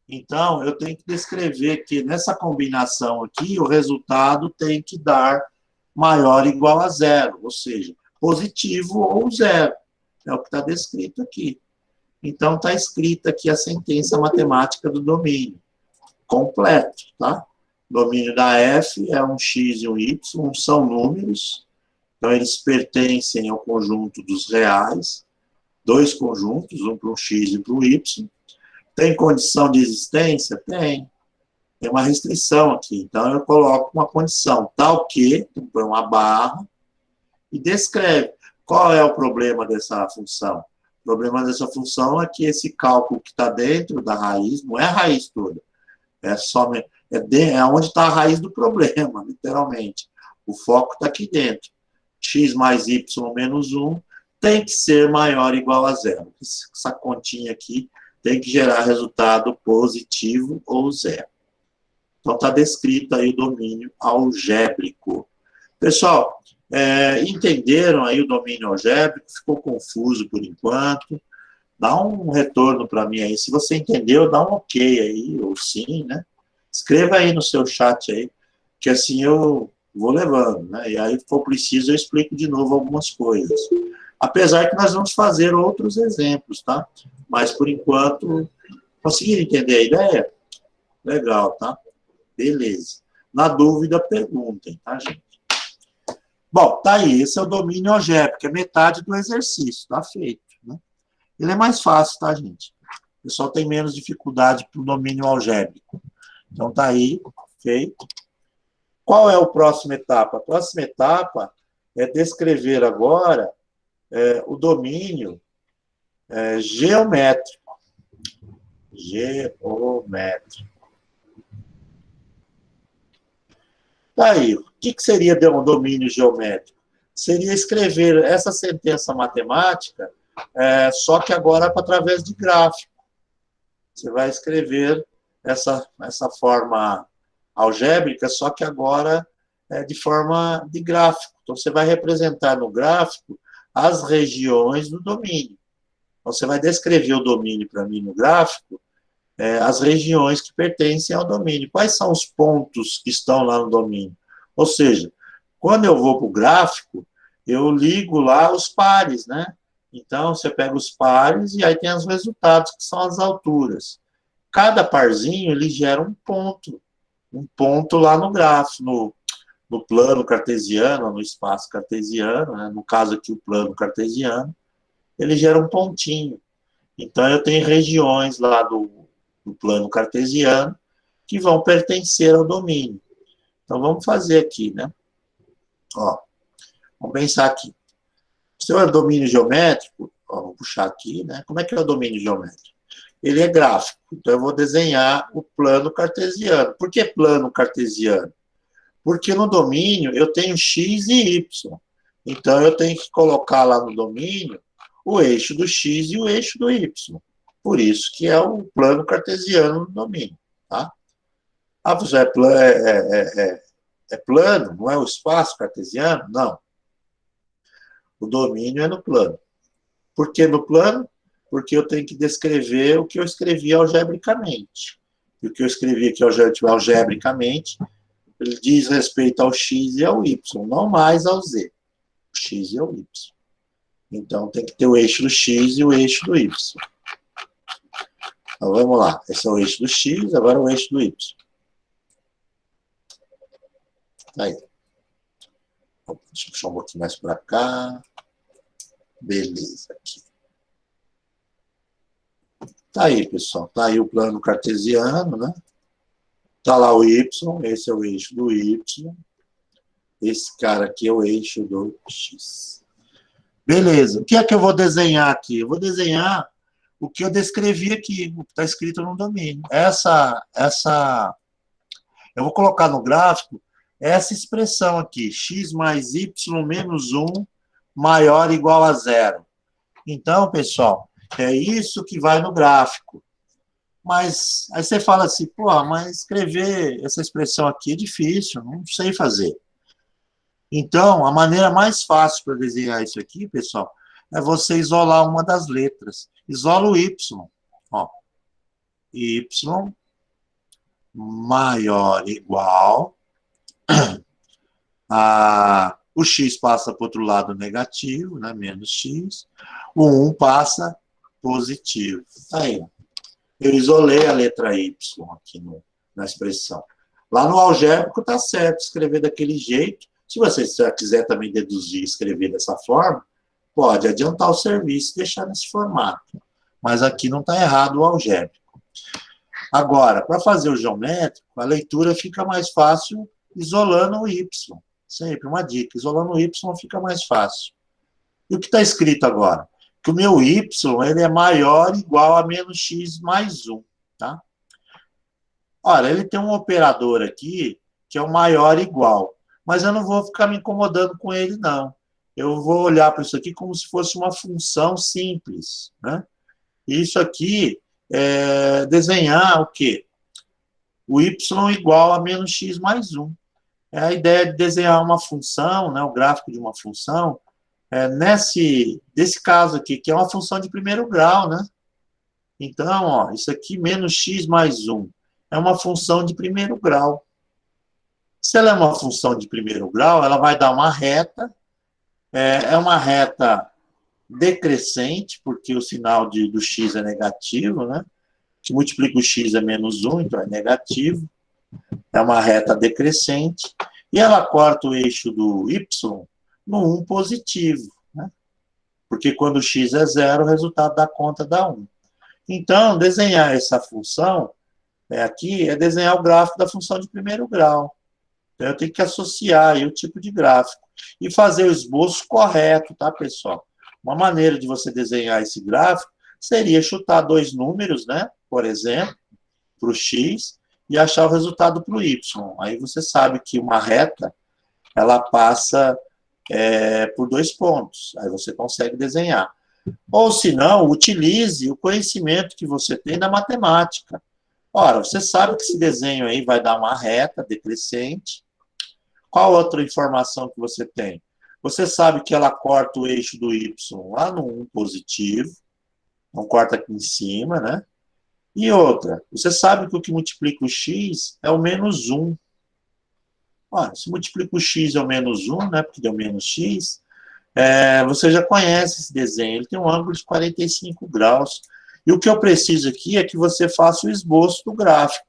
Então, eu tenho que descrever que nessa combinação aqui, o resultado tem que dar maior ou igual a zero, ou seja, positivo ou zero. É o que está descrito aqui. Então, está escrita aqui a sentença matemática do domínio. Completo, tá? O domínio da F é um x e um y, são números. Então, eles pertencem ao conjunto dos reais. Dois conjuntos, um para o x e para o y. Tem condição de existência? Tem. Tem uma restrição aqui. Então, eu coloco uma condição, tal que, põe uma barra, e descreve. Qual é o problema dessa função? O problema dessa função é que esse cálculo que está dentro da raiz, não é a raiz toda, é onde está a raiz do problema, literalmente. O foco está aqui dentro. X mais y menos 1 tem que ser maior ou igual a zero. Essa continha aqui tem que gerar resultado positivo ou zero. Então, está descrito aí o domínio algébrico. Pessoal, entenderam aí o domínio algébrico? Ficou confuso por enquanto? Dá um retorno para mim aí. Se você entendeu, dá um ok aí, ou sim, né? Escreva aí no seu chat aí, que assim eu vou levando, né? E aí, se for preciso, eu explico de novo algumas coisas. Apesar que nós vamos fazer outros exemplos, tá? Mas, por enquanto, conseguiram entender a ideia? Legal, tá? Beleza. Na dúvida, perguntem, tá, gente? Bom, tá aí. Esse é o domínio algébrico, é metade do exercício, tá feito, né? Ele é mais fácil, tá, gente? O pessoal tem menos dificuldade para o domínio algébrico. Então, tá aí, feito. Qual é a próxima etapa? A próxima etapa é descrever agora o domínio geométrico. Geométrico. Tá aí, o que seria um domínio geométrico? Seria escrever essa sentença matemática, só que agora através de gráfico. Você vai escrever essa forma algébrica, só que agora de forma de gráfico. Então, você vai representar no gráfico as regiões do domínio. Então, você vai descrever o domínio para mim no gráfico, as regiões que pertencem ao domínio. Quais são os pontos que estão lá no domínio? Ou seja, quando eu vou para o gráfico, eu ligo lá os pares, né? Então, você pega os pares e aí tem os resultados, que são as alturas. Cada parzinho, ele gera um ponto lá no gráfico, no plano cartesiano, no espaço cartesiano, né? No caso aqui o plano cartesiano, ele gera um pontinho. Então, eu tenho regiões lá do plano cartesiano que vão pertencer ao domínio. Então, vamos fazer aqui, né? Ó, vamos pensar aqui. O seu domínio geométrico, ó, vou puxar aqui, né? Como é que é o domínio geométrico? Ele é gráfico, então eu vou desenhar o plano cartesiano. Por que plano cartesiano? Porque no domínio eu tenho x e y. Então eu tenho que colocar lá no domínio o eixo do x e o eixo do y. Por isso que é o plano cartesiano no domínio. Tá? Ah, você é plano, não é o espaço cartesiano? Não. O domínio é no plano. Por que no plano? Porque eu tenho que descrever o que eu escrevi algebricamente. E o que eu escrevi aqui algebricamente, ele diz respeito ao x e ao y, não mais ao z. O x e ao y. Então, tem que ter o eixo do x e o eixo do y. Então, vamos lá. Esse é o eixo do x, agora o eixo do y. Tá aí. Deixa eu puxar um pouquinho mais para cá. Beleza, aqui. Tá aí, pessoal. Tá aí o plano cartesiano, né? Tá lá o y, esse é o eixo do y. Esse cara aqui é o eixo do x. Beleza. O que é que eu vou desenhar aqui? Eu vou desenhar o que eu descrevi aqui, o que está escrito no domínio. Eu vou colocar no gráfico essa expressão aqui, x mais y menos 1 maior ou igual a zero. Então, pessoal, é isso que vai no gráfico. Mas aí você fala assim, pô, mas escrever essa expressão aqui é difícil, não sei fazer. Então, a maneira mais fácil para desenhar isso aqui, pessoal, é você isolar uma das letras. Isola o y. Ó. Y maior ou igual a... O x passa para o outro lado negativo, né, menos x. O 1 passa positivo. Aí, eu isolei a letra y aqui na expressão. Lá no algébrico está certo escrever daquele jeito. Se você quiser também deduzir e escrever dessa forma, pode adiantar o serviço e deixar nesse formato. Mas aqui não está errado o algébrico. Agora, para fazer o geométrico, a leitura fica mais fácil isolando o y. Sempre uma dica, isolando o y fica mais fácil. E o que está escrito agora? Que o meu y ele é maior ou igual a menos x mais 1. Tá? Olha, ele tem um operador aqui que é o maior ou igual. Mas eu não vou ficar me incomodando com ele, não. Eu vou olhar para isso aqui como se fosse uma função simples. Né? E isso aqui é desenhar o quê? O y igual a menos x mais 1. É a ideia de desenhar uma função, né, o gráfico de uma função, desse caso aqui, que é uma função de primeiro grau, né? Então, ó, isso aqui, menos x mais 1, é uma função de primeiro grau. Se ela é uma função de primeiro grau, ela vai dar uma reta, é uma reta decrescente, porque o sinal do x é negativo, né? Que multiplica o x é menos 1, então é negativo. É uma reta decrescente, e ela corta o eixo do y no 1 positivo, né? Porque quando o x é 0, o resultado da conta dá 1. Então, desenhar essa função aqui é desenhar o gráfico da função de primeiro grau. Então, eu tenho que associar aí o tipo de gráfico e fazer o esboço correto, tá, pessoal? Uma maneira de você desenhar esse gráfico seria chutar dois números, né? Por exemplo, para o x, e achar o resultado para o y. Aí você sabe que uma reta, ela passa por 2 pontos. Aí você consegue desenhar. Ou, se não, utilize o conhecimento que você tem da matemática. Ora, você sabe que esse desenho aí vai dar uma reta decrescente. Qual outra informação que você tem? Você sabe que ela corta o eixo do y lá no 1 positivo, não corta aqui em cima, né? E outra, você sabe que o que multiplica o x é o menos 1. Olha, se multiplica o x é o menos 1, né? Porque deu menos x. Você já conhece esse desenho, ele tem um ângulo de 45 graus. E o que eu preciso aqui é que você faça o esboço do gráfico.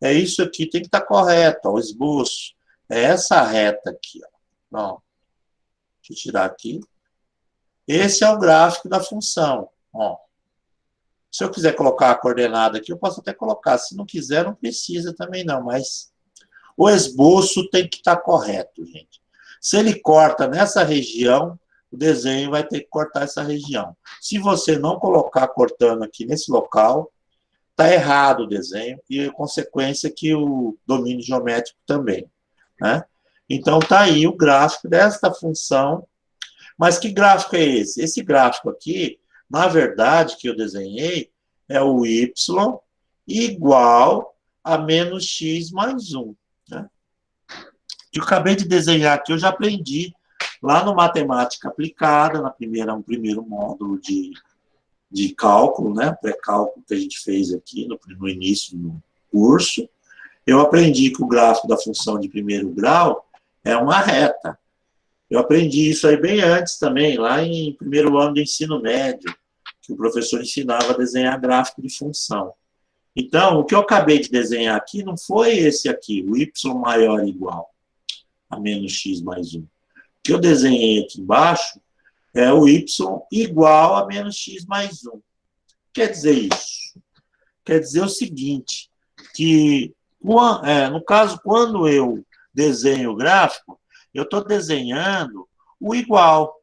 É isso aqui, tem que estar correto, ó, o esboço. É essa reta aqui, ó. Não. Deixa eu tirar aqui. Esse é o gráfico da função. Ó. Se eu quiser colocar a coordenada aqui, eu posso até colocar. Se não quiser, não precisa também não, mas o esboço tem que estar correto, gente. Se ele corta nessa região, o desenho vai ter que cortar essa região. Se você não colocar cortando aqui nesse local, está errado o desenho, e a consequência é que o domínio geométrico também, né? Então, está aí o gráfico desta função. Mas que gráfico é esse? Esse gráfico aqui, na verdade, que eu desenhei, é o y igual a menos x mais 1. Né? Que eu acabei de desenhar aqui, eu já aprendi lá no Matemática Aplicada, no primeiro módulo de cálculo, né? Pré-cálculo que a gente fez aqui no início do curso. Eu aprendi que o gráfico da função de primeiro grau é uma reta. Eu aprendi isso aí bem antes também, lá em primeiro ano do ensino médio, que o professor ensinava a desenhar gráfico de função. Então, o que eu acabei de desenhar aqui não foi esse aqui, o y maior ou igual a menos x mais 1. O que eu desenhei aqui embaixo é o y igual a menos x mais 1. Quer dizer isso? Quer dizer o seguinte, que, no caso, quando eu desenho o gráfico, eu estou desenhando o igual.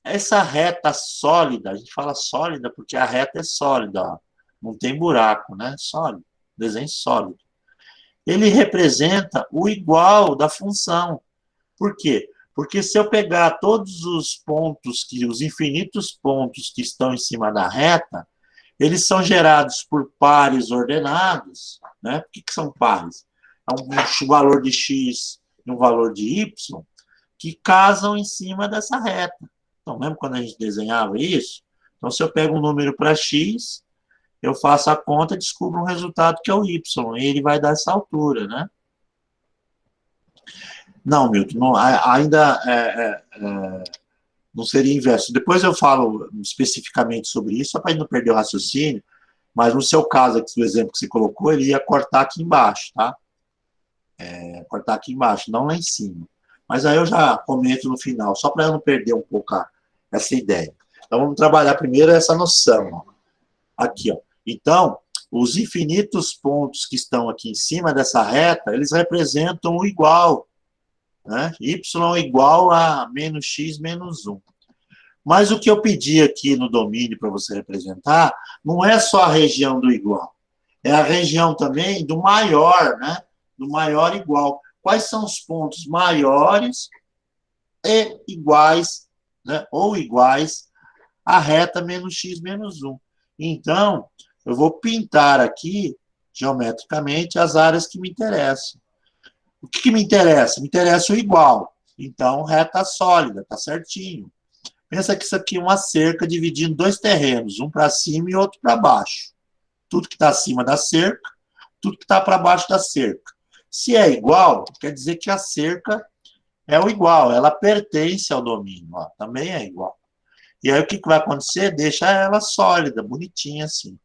Essa reta sólida, a gente fala sólida porque a reta é sólida, ó, não tem buraco, né? Sólido, desenho sólido. Ele representa o igual da função. Por quê? Porque se eu pegar todos os pontos, os infinitos pontos que estão em cima da reta, eles são gerados por pares ordenados, né? Por que são pares? É um valor de x e um valor de y que casam em cima dessa reta. Então, lembra quando a gente desenhava isso? Então, se eu pego um número para x, eu faço a conta, descubro um resultado que é o y, e ele vai dar essa altura, né? Não, Milton, não, ainda não seria inverso. Depois eu falo especificamente sobre isso, só para não perder o raciocínio, mas no seu caso, aqui, do exemplo que você colocou, ele ia cortar aqui embaixo, tá? Cortar aqui embaixo, não lá em cima. Mas aí eu já comento no final, só para eu não perder um pouco essa ideia. Então, vamos trabalhar primeiro essa noção. Ó. Aqui, ó. Então, os infinitos pontos que estão aqui em cima dessa reta, eles representam o igual. Né? Y igual a menos x menos 1. Mas o que eu pedi aqui no domínio para você representar, não é só a região do igual. É a região também do maior, né? Do maior igual. Quais são os pontos maiores e iguais, né? Ou iguais à reta menos x menos 1. Então, eu vou pintar aqui, geometricamente, as áreas que me interessam. O que me interessa? Me interessa o igual. Então, reta sólida, tá certinho. Pensa que isso aqui é uma cerca dividindo 2 terrenos, um para cima e outro para baixo. Tudo que está acima da cerca, tudo que está para baixo da cerca. Se é igual, quer dizer que a cerca é o igual, ela pertence ao domínio, ó, também é igual. E aí o que vai acontecer? Deixa ela sólida, bonitinha assim.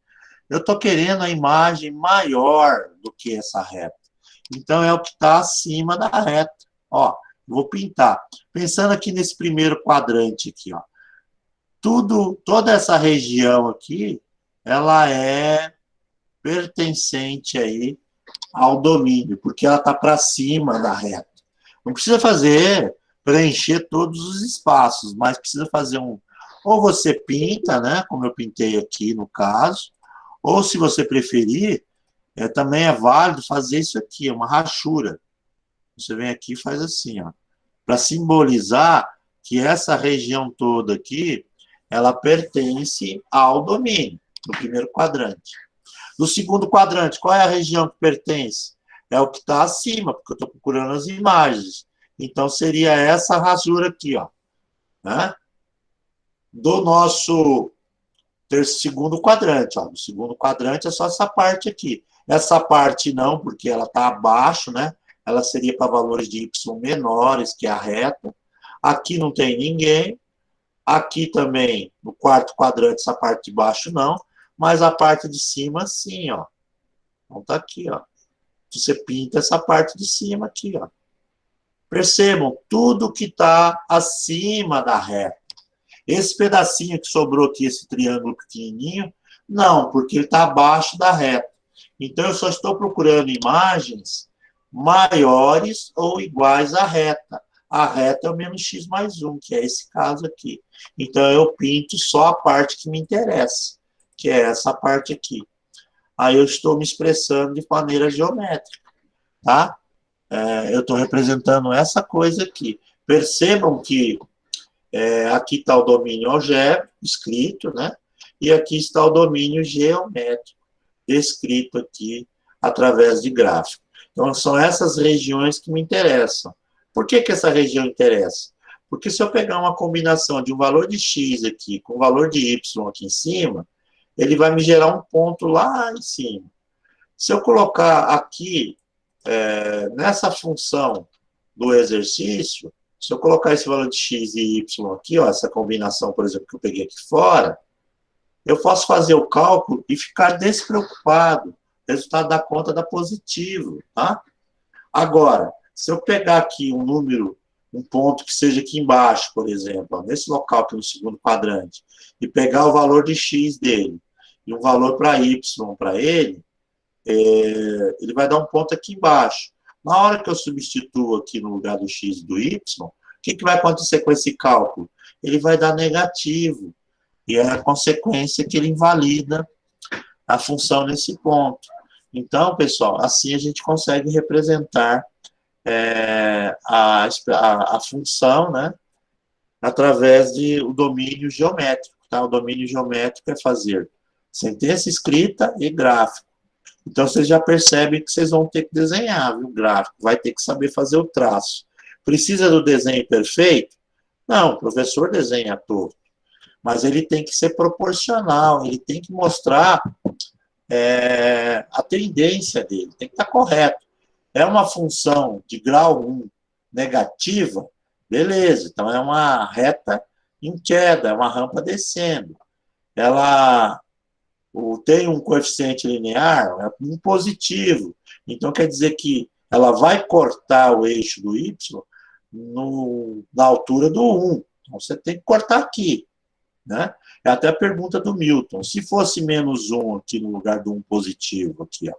Eu estou querendo a imagem maior do que essa reta. Então, é o que está acima da reta. Ó, vou pintar. Pensando aqui nesse primeiro quadrante aqui, ó. Toda essa região aqui, ela é pertencente aí ao domínio, porque ela está para cima da reta. Não precisa preencher todos os espaços, mas precisa fazer ou você pinta, né, como eu pintei aqui no caso, ou se você preferir, Também é válido fazer isso aqui, uma rachura. Você vem aqui e faz assim, ó, para simbolizar que essa região toda aqui, ela pertence ao domínio, do primeiro quadrante. No segundo quadrante, qual é a região que pertence? É o que está acima, porque eu estou procurando as imagens. Então, seria essa rasura aqui, ó, né? Do nosso segundo quadrante. Ó. No segundo quadrante é só essa parte aqui. Essa parte não, porque ela está abaixo, né? Ela seria para valores de y menores, que é a reta. Aqui não tem ninguém. Aqui também, no quarto quadrante, essa parte de baixo não. Mas a parte de cima, sim, ó. Então tá aqui, ó. Você pinta essa parte de cima aqui, ó. Percebam, tudo que está acima da reta. Esse pedacinho que sobrou aqui, esse triângulo pequenininho, não, porque ele está abaixo da reta. Então, eu só estou procurando imagens maiores ou iguais à reta. A reta é o menos x mais 1, que é esse caso aqui. Então, eu pinto só a parte que me interessa, que é essa parte aqui. Aí eu estou me expressando de maneira geométrica, tá? Eu estou representando essa coisa aqui. Percebam que aqui está o domínio algébrico, escrito, né? E aqui está o domínio geométrico, descrito aqui através de gráfico. Então, são essas regiões que me interessam. Por que essa região interessa? Porque se eu pegar uma combinação de um valor de x aqui com o valor de y aqui em cima, ele vai me gerar um ponto lá em cima. Se eu colocar aqui, nessa função do exercício, se eu colocar esse valor de x e y aqui, ó, essa combinação, por exemplo, que eu peguei aqui fora, eu posso fazer o cálculo e ficar despreocupado. O resultado da conta dá positivo, tá? Agora, se eu pegar aqui um número, um ponto que seja aqui embaixo, por exemplo, ó, nesse local aqui no segundo quadrante, e pegar o valor de x dele e um valor para y para ele vai dar um ponto aqui embaixo. Na hora que eu substituo aqui no lugar do x e do y, o que vai acontecer com esse cálculo? Ele vai dar negativo. E é a consequência que ele invalida a função nesse ponto. Então, pessoal, assim a gente consegue representar a função, né, através do domínio geométrico. Tá? O domínio geométrico é fazer sentença escrita e gráfico. Então, vocês já percebem que vocês vão ter que desenhar, viu, o gráfico. Vai ter que saber fazer o traço. Precisa do desenho perfeito? Não, o professor desenha torto. Mas ele tem que ser proporcional, ele tem que mostrar a tendência dele, tem que estar correto. É uma função de grau 1 negativa, beleza, então é uma reta em queda, é uma rampa descendo. Ela tem um coeficiente linear, é um positivo, então quer dizer que ela vai cortar o eixo do y na altura do 1, então você tem que cortar aqui. Né? É até a pergunta do Milton. Se fosse menos 1 aqui no lugar do 1 positivo, aqui, ó.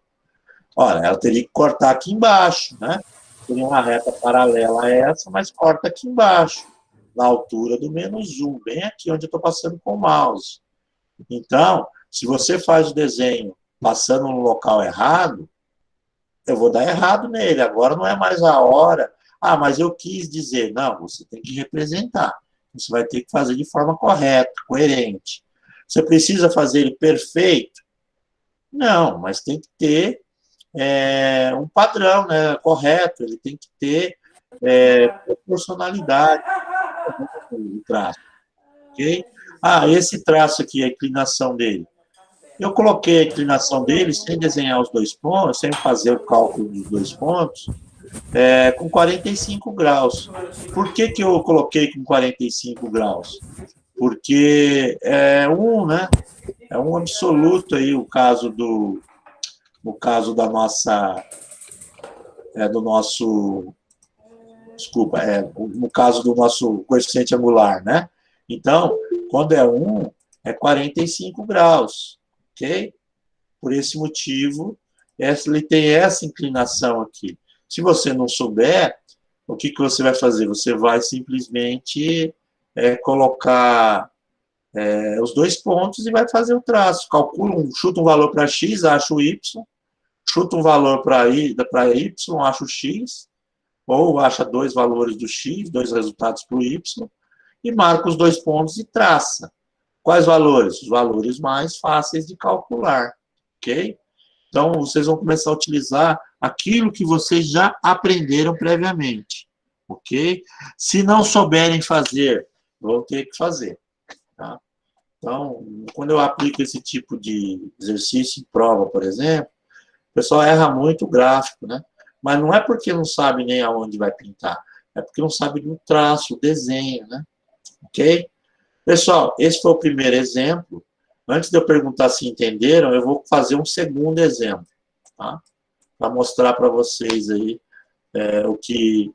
Olha, ela teria que cortar aqui embaixo, né? Teria uma reta paralela a essa, mas corta aqui embaixo, na altura do menos 1, bem aqui onde eu estou passando com o mouse. Então, se você faz o desenho passando no local errado, eu vou dar errado nele. Agora não é mais a hora. Ah, mas eu quis dizer. Não, você tem que representar. Você vai ter que fazer de forma correta, coerente. Você precisa fazer ele perfeito? Não, mas tem que ter um padrão, né, correto. Ele tem que ter proporcionalidade no traço. Ok? Ah, esse traço aqui, a inclinação dele. Eu coloquei a inclinação dele sem desenhar os dois pontos, sem fazer o cálculo dos dois pontos, com 45 graus. Por que eu coloquei com 45 graus? Porque né? É um absoluto aí o caso no caso da nossa, do nosso, desculpa, no caso do nosso coeficiente angular, né? Então, quando é 1, é 45 graus, ok? Por esse motivo, ele tem essa inclinação aqui. Se você não souber, o que você vai fazer? Você vai simplesmente colocar os dois pontos e vai fazer o traço. Calcula, chuta um valor para x, acha o y, chuta um valor para y, acha o x, ou acha dois valores do x, dois resultados para o y, e marca os dois pontos e traça. Quais valores? Os valores mais fáceis de calcular, ok? Então, vocês vão começar a utilizar aquilo que vocês já aprenderam previamente, ok? Se não souberem fazer, vão ter que fazer, tá? Então, quando eu aplico esse tipo de exercício em prova, por exemplo, o pessoal erra muito o gráfico, né? Mas não é porque não sabe nem aonde vai pintar, é porque não sabe do traço, o desenho, né? Ok? Pessoal, esse foi o primeiro exemplo. Antes de eu perguntar se entenderam, eu vou fazer um segundo exemplo, tá? Para mostrar para vocês aí o que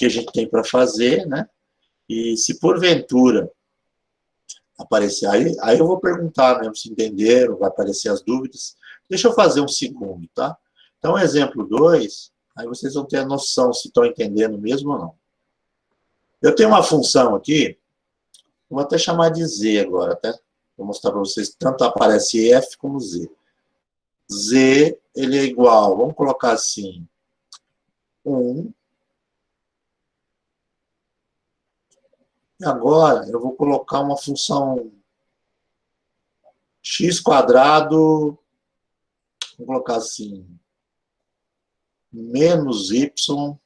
a gente tem para fazer, né? E se porventura aparecer, aí eu vou perguntar mesmo se entenderam, vai aparecer as dúvidas. Deixa eu fazer um segundo, tá? Então, exemplo 2, aí vocês vão ter a noção se estão entendendo mesmo ou não. Eu tenho uma função aqui, vou até chamar de Z agora, até vou mostrar para vocês, tanto aparece F como Z. Z, ele é igual, vamos colocar assim, 1. E agora eu vou colocar uma função x², vou colocar assim, menos y,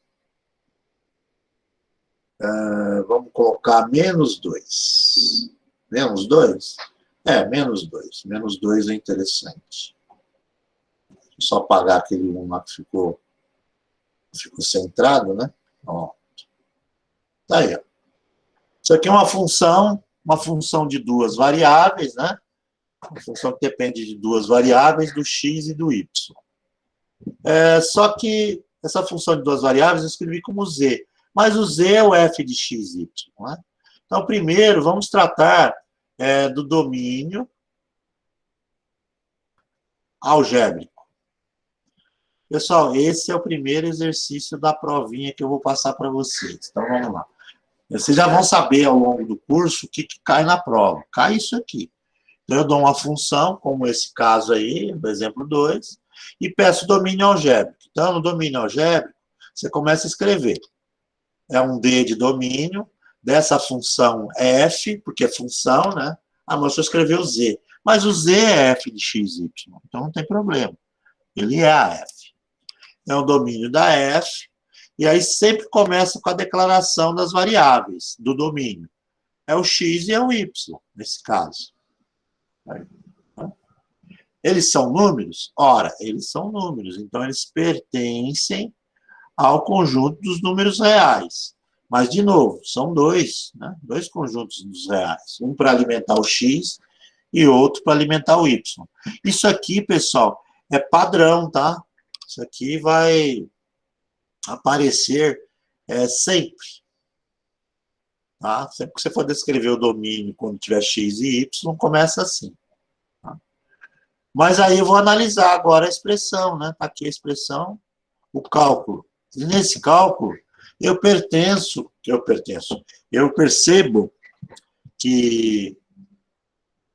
vamos colocar menos 2. Menos 2? Menos 2. Menos 2 é interessante. Só apagar aquele 1 lá que ficou centrado, né? Ó. Tá aí, ó. Isso aqui é uma função de duas variáveis, né? Uma função que depende de duas variáveis, do x e do y. Só que essa função de duas variáveis eu escrevi como z, mas o z é o f de x e y, né? Então, primeiro, vamos tratar do domínio algébrico. Pessoal, esse é o primeiro exercício da provinha que eu vou passar para vocês. Então, vamos lá. Vocês já vão saber ao longo do curso o que cai na prova. Cai isso aqui. Então, eu dou uma função, como esse caso aí, do exemplo 2, e peço domínio algébrico. Então, no domínio algébrico, você começa a escrever. É um D de domínio, dessa função f, porque é função, né? Ah, mas eu escreveu z. Mas o z é f de x, y. Então, não tem problema. Ele é a f. É o domínio da f, e aí sempre começa com a declaração das variáveis do domínio. É o x e é o y, nesse caso. Eles são números? Ora, eles são números, então eles pertencem ao conjunto dos números reais. Mas, de novo, são dois, né? Dois conjuntos dos reais. Um para alimentar o x e outro para alimentar o y. Isso aqui, pessoal, é padrão, tá? Isso aqui vai aparecer sempre. Tá? Sempre que você for descrever o domínio quando tiver x e y, começa assim. Tá? Mas aí eu vou analisar agora a expressão, né? Tá aqui a expressão, o cálculo. E nesse cálculo, eu percebo que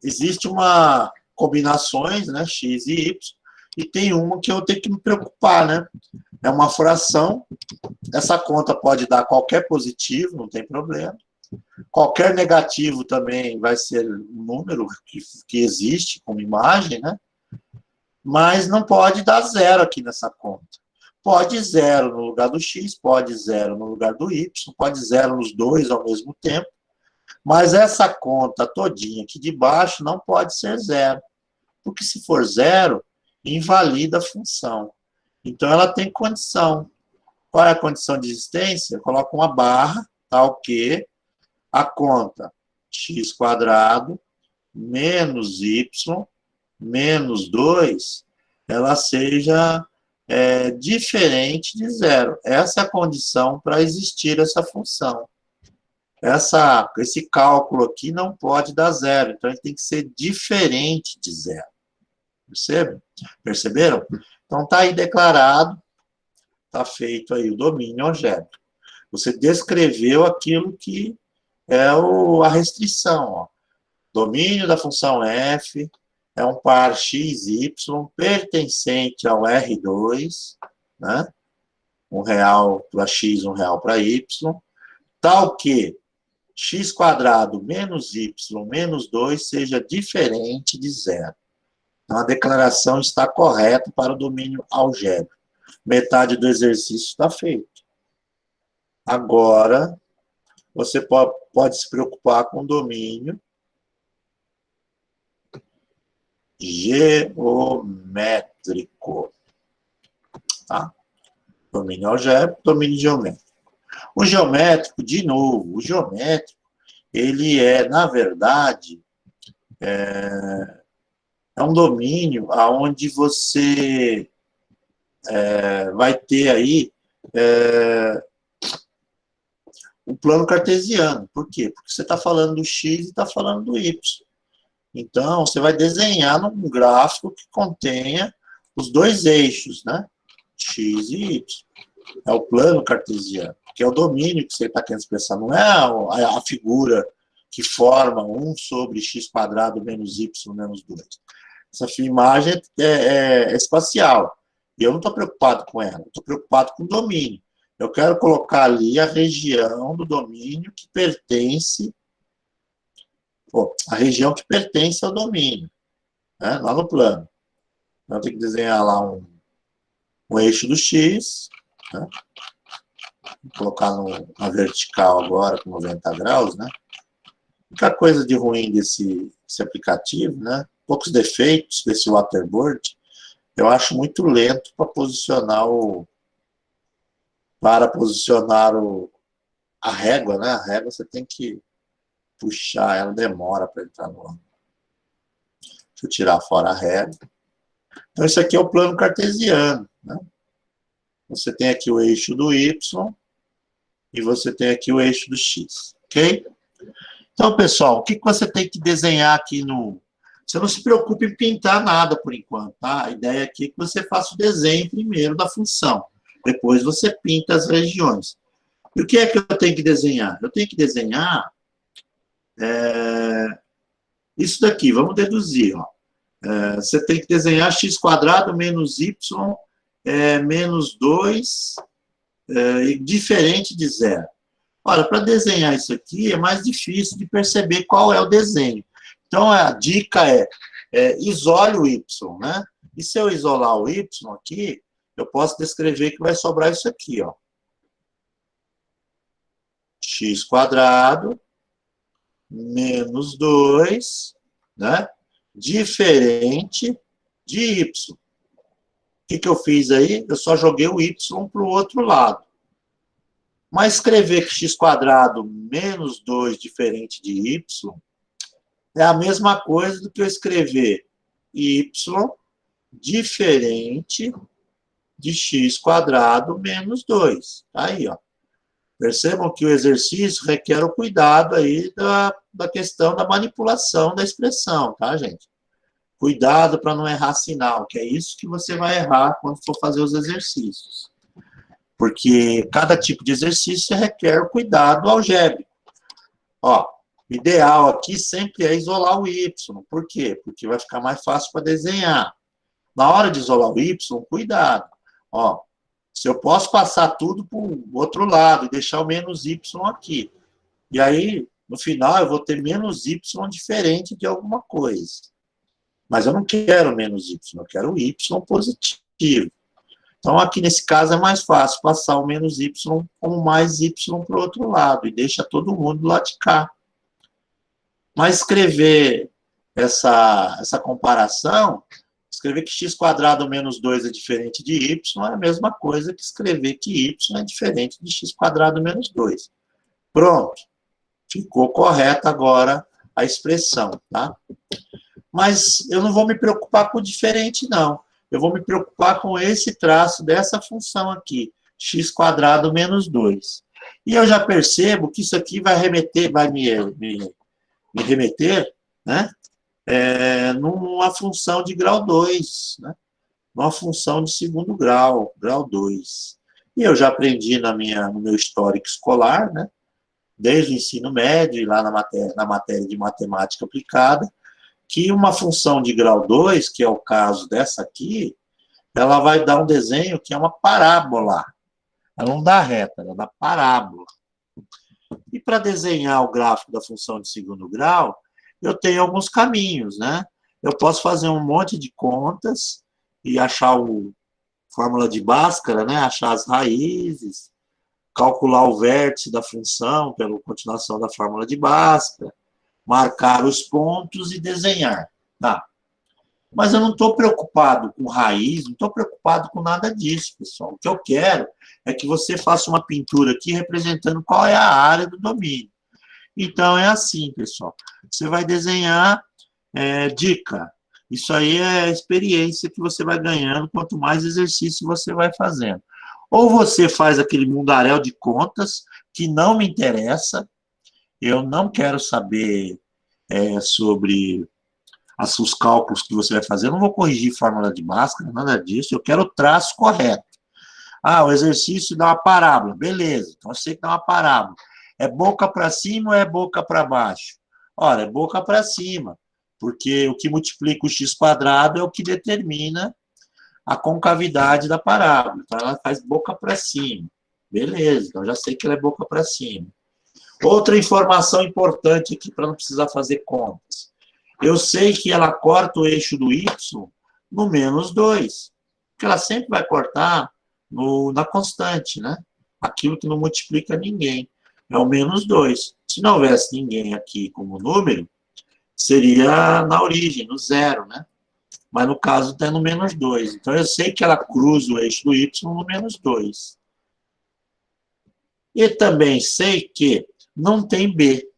existe uma combinações, né? X e y, e tem uma que eu tenho que me preocupar, né? É uma fração, essa conta pode dar qualquer positivo, não tem problema. Qualquer negativo também vai ser um número que existe como imagem, né? Mas não pode dar zero aqui nessa conta. Pode zero no lugar do x, pode zero no lugar do y, pode zero nos dois ao mesmo tempo. Mas essa conta todinha aqui de baixo não pode ser zero. Porque se for zero, invalida a função. Então, ela tem condição. Qual é a condição de existência? Eu coloco uma barra, tal que a conta x² menos y menos 2, ela seja diferente de zero. Essa é a condição para existir essa função. Esse cálculo aqui não pode dar zero, então ele tem que ser diferente de zero. Perceberam? Então, está aí declarado, está feito aí o domínio algébrico. Você descreveu aquilo que é a restrição. Ó. Domínio da função f é um par x, y pertencente ao R2, né? R$ 1 para x, R$ 1 para y, tal que x² menos y menos 2 seja diferente de zero. Então, a declaração está correta para o domínio algébrico. Metade do exercício está feito. Agora, você pode se preocupar com o domínio geométrico. Tá? Domínio algébrico, domínio geométrico. O geométrico, de novo, o geométrico, ele é, na verdade, é um domínio onde você vai ter aí o plano cartesiano. Por quê? Porque você está falando do x e está falando do y. Então, você vai desenhar num gráfico que contenha os dois eixos, né? X e y. É o plano cartesiano, que é o domínio que você está querendo expressar. Não é a figura que forma 1 sobre x² menos y menos 2. Essa imagem é espacial. E eu não estou preocupado com ela, estou preocupado com o domínio. Eu quero colocar ali a região do domínio que pertence, a região que pertence ao domínio, né, lá no plano. Então, eu tenho que desenhar lá um eixo do x, né, vou colocar na vertical agora com 90 graus, né. A única coisa de ruim desse aplicativo, né, poucos defeitos desse waterboard, eu acho muito lento para posicionar a régua, né? A régua você tem que puxar, ela demora para entrar no ângulo. Deixa eu tirar fora a régua. Então, isso aqui é o plano cartesiano, né? Você tem aqui o eixo do y e você tem aqui o eixo do x, ok? Então, pessoal, o que você tem que desenhar aqui no... Você não se preocupe em pintar nada por enquanto, tá? A ideia aqui é que você faça o desenho primeiro da função. Depois você pinta as regiões. E o que é que eu tenho que desenhar? Eu tenho que desenhar isso daqui, vamos deduzir. Ó. Você tem que desenhar x² menos y menos 2 diferente de zero. Ora, para desenhar isso aqui é mais difícil de perceber qual é o desenho. Então, a dica isole o y, né? E se eu isolar o y aqui, eu posso descrever que vai sobrar isso aqui, ó. x² menos 2, né? Diferente de y. O que eu fiz aí? Eu só joguei o y para o outro lado. Mas escrever que x² menos 2 diferente de y é a mesma coisa do que eu escrever y diferente de x² menos 2. Aí, ó. Percebam que o exercício requer o cuidado aí da questão da manipulação da expressão, tá, gente? Cuidado para não errar sinal, que é isso que você vai errar quando for fazer os exercícios. Porque cada tipo de exercício requer o cuidado algébrico. Ó, o ideal aqui sempre é isolar o y. Por quê? Porque vai ficar mais fácil para desenhar. Na hora de isolar o y, cuidado. Ó, se eu posso passar tudo para o outro lado e deixar o menos y aqui. E aí, no final, eu vou ter menos y diferente de alguma coisa. Mas eu não quero menos y, eu quero y positivo. Então, aqui nesse caso é mais fácil passar o menos y como mais y para o outro lado. E deixa todo mundo do lado de cá. Mas escrever essa comparação... Escrever que x² menos 2 é diferente de y é a mesma coisa que escrever que y é diferente de x² menos 2. Pronto. Ficou correta agora a expressão, tá? Mas eu não vou me preocupar com o diferente, não. Eu vou me preocupar com esse traço dessa função aqui, x² menos 2. E eu já percebo que isso aqui vai me remeter, né? Numa função de grau 2, né? Numa função de segundo grau, grau 2. E eu já aprendi no meu histórico escolar, né? Desde o ensino médio e lá na matéria de matemática aplicada, que uma função de grau 2, que é o caso dessa aqui, ela vai dar um desenho que é uma parábola. Ela não dá reta, ela dá parábola. E para desenhar o gráfico da função de segundo grau, eu tenho alguns caminhos, né? Eu posso fazer um monte de contas e achar a fórmula de Bhaskara, né? Achar as raízes, calcular o vértice da função pela continuação da fórmula de Bhaskara, marcar os pontos e desenhar. Tá? Mas eu não estou preocupado com raiz, não estou preocupado com nada disso, pessoal. O que eu quero é que você faça uma pintura aqui representando qual é a área do domínio. Então, é assim, pessoal. Você vai desenhar, dica. Isso aí é experiência que você vai ganhando quanto mais exercício você vai fazendo. Ou você faz aquele mundaréu de contas, que não me interessa, eu não quero saber sobre os cálculos que você vai fazer, eu não vou corrigir fórmula de Bhaskara, nada disso, eu quero o traço correto. Ah, o exercício dá uma parábola, beleza, então eu sei que dá uma parábola. É boca para cima ou é boca para baixo? Ora, é boca para cima, porque o que multiplica o x² é o que determina a concavidade da parábola. Então, ela faz boca para cima. Beleza, então já sei que ela é boca para cima. Outra informação importante aqui, para não precisar fazer contas. Eu sei que ela corta o eixo do y no -2, porque ela sempre vai cortar na constante, né? Aquilo que não multiplica ninguém. É o -2. Se não houvesse ninguém aqui como número, seria na origem, no zero, né? Mas no caso está no -2. Então eu sei que ela cruza o eixo do y no -2. E também sei que não tem b.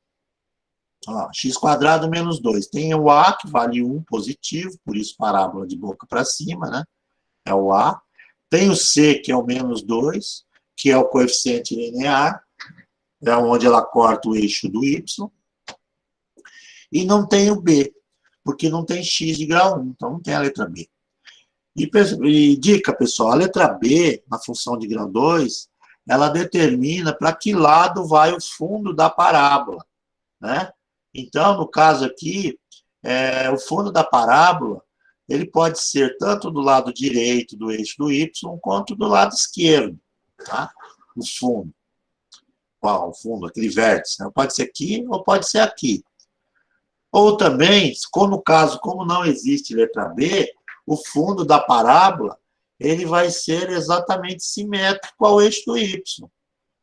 Ó, x² menos 2. Tem o a, que vale 1 positivo, por isso parábola de boca para cima, né? É o a. Tem o c, que é o -2, que é o coeficiente linear, é onde ela corta o eixo do y. E não tem o b, porque não tem x de grau 1, então não tem a letra b. E dica, pessoal, a letra b, na função de grau 2, ela determina para que lado vai o fundo da parábola, né? Então, no caso aqui, o fundo da parábola, ele pode ser tanto do lado direito do eixo do y, quanto do lado esquerdo, tá? O fundo. O fundo, aquele vértice, né? Pode ser aqui ou pode ser aqui. Ou também, no caso, como não existe letra B, o fundo da parábola, ele vai ser exatamente simétrico ao eixo do y.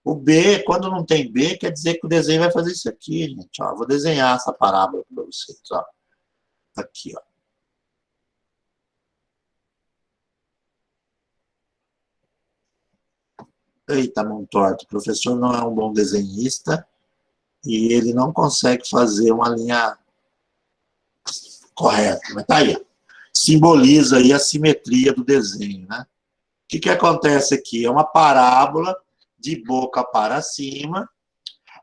O B, quando não tem B, quer dizer que o desenho vai fazer isso aqui, gente. Ó, vou desenhar essa parábola para vocês. Ó. Aqui, ó. Eita, mão torta. O professor não é um bom desenhista e ele não consegue fazer uma linha correta. Mas tá aí. Simboliza aí a simetria do desenho, né? O que acontece aqui? É uma parábola de boca para cima.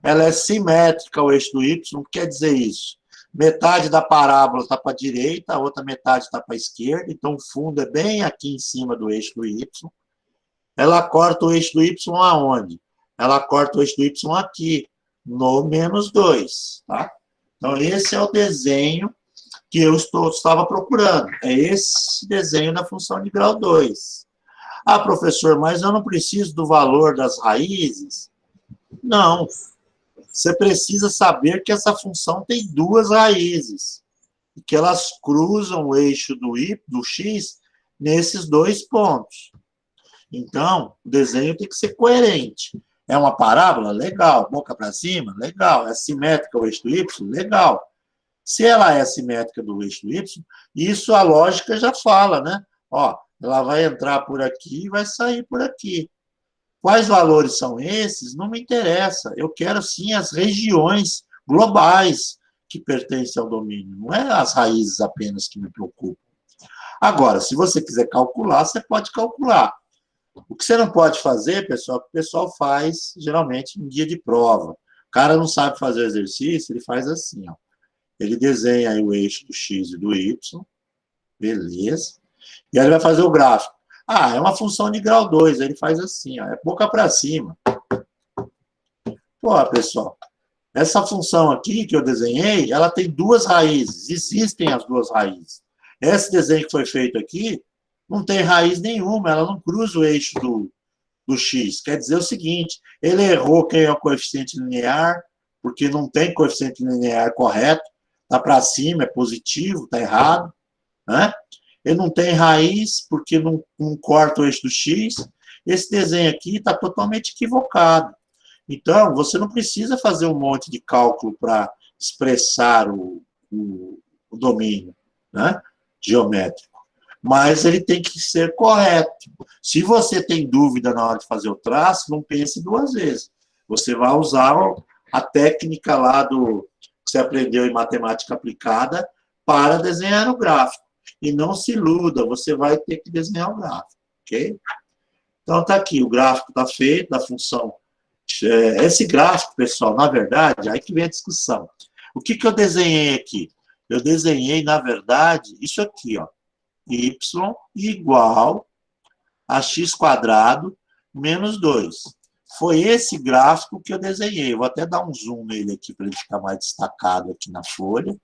Ela é simétrica ao eixo do y. O que quer dizer isso? Metade da parábola está para a direita, a outra metade está para a esquerda. Então, o fundo é bem aqui em cima do eixo do y. Ela corta o eixo do y aonde? Ela corta o eixo do y aqui, no -2. Tá? Então, esse é o desenho que eu estava procurando. É esse desenho da função de grau 2. Ah, professor, mas eu não preciso do valor das raízes? Não. Você precisa saber que essa função tem duas raízes. E que elas cruzam o eixo do x nesses dois pontos. Então, o desenho tem que ser coerente. É uma parábola? Legal. Boca para cima? Legal. É simétrica ao eixo do y? Legal. Se ela é simétrica do eixo do y, isso a lógica já fala, né? Ó, ela vai entrar por aqui e vai sair por aqui. Quais valores são esses? Não me interessa. Eu quero, sim, as regiões globais que pertencem ao domínio. Não é as raízes apenas que me preocupam. Agora, se você quiser calcular, você pode calcular. O que você não pode fazer, pessoal, o que o pessoal faz, geralmente, em dia de prova. O cara não sabe fazer o exercício, ele faz assim, ó. Ele desenha aí o eixo do x e do y. Beleza. E aí ele vai fazer o gráfico. Ah, é uma função de grau 2. Aí ele faz assim, ó. É boca para cima. Pô, pessoal, Essa função aqui que eu desenhei, ela tem duas raízes, existem as duas raízes. Esse desenho que foi feito aqui não tem raiz nenhuma, ela não cruza o eixo do x. Quer dizer o seguinte, ele errou quem é o coeficiente linear, porque não tem coeficiente linear correto, está para cima, é positivo, está errado, né? Ele não tem raiz, porque não corta o eixo do x. Esse desenho aqui está totalmente equivocado. Então, você não precisa fazer um monte de cálculo para expressar o domínio, né, geométrico. Mas ele tem que ser correto. Se você tem dúvida na hora de fazer o traço, não pense duas vezes. Você vai usar a técnica lá que você aprendeu em matemática aplicada para desenhar o gráfico. E não se iluda, você vai ter que desenhar o gráfico, ok? Então, está aqui, o gráfico está feito, da função. Esse gráfico, pessoal, na verdade, aí que vem a discussão. O que eu desenhei aqui? Eu desenhei, na verdade, isso aqui, ó, y igual a x² menos 2. Foi esse gráfico que eu desenhei. Eu vou até dar um zoom nele aqui para ele ficar mais destacado aqui na folha.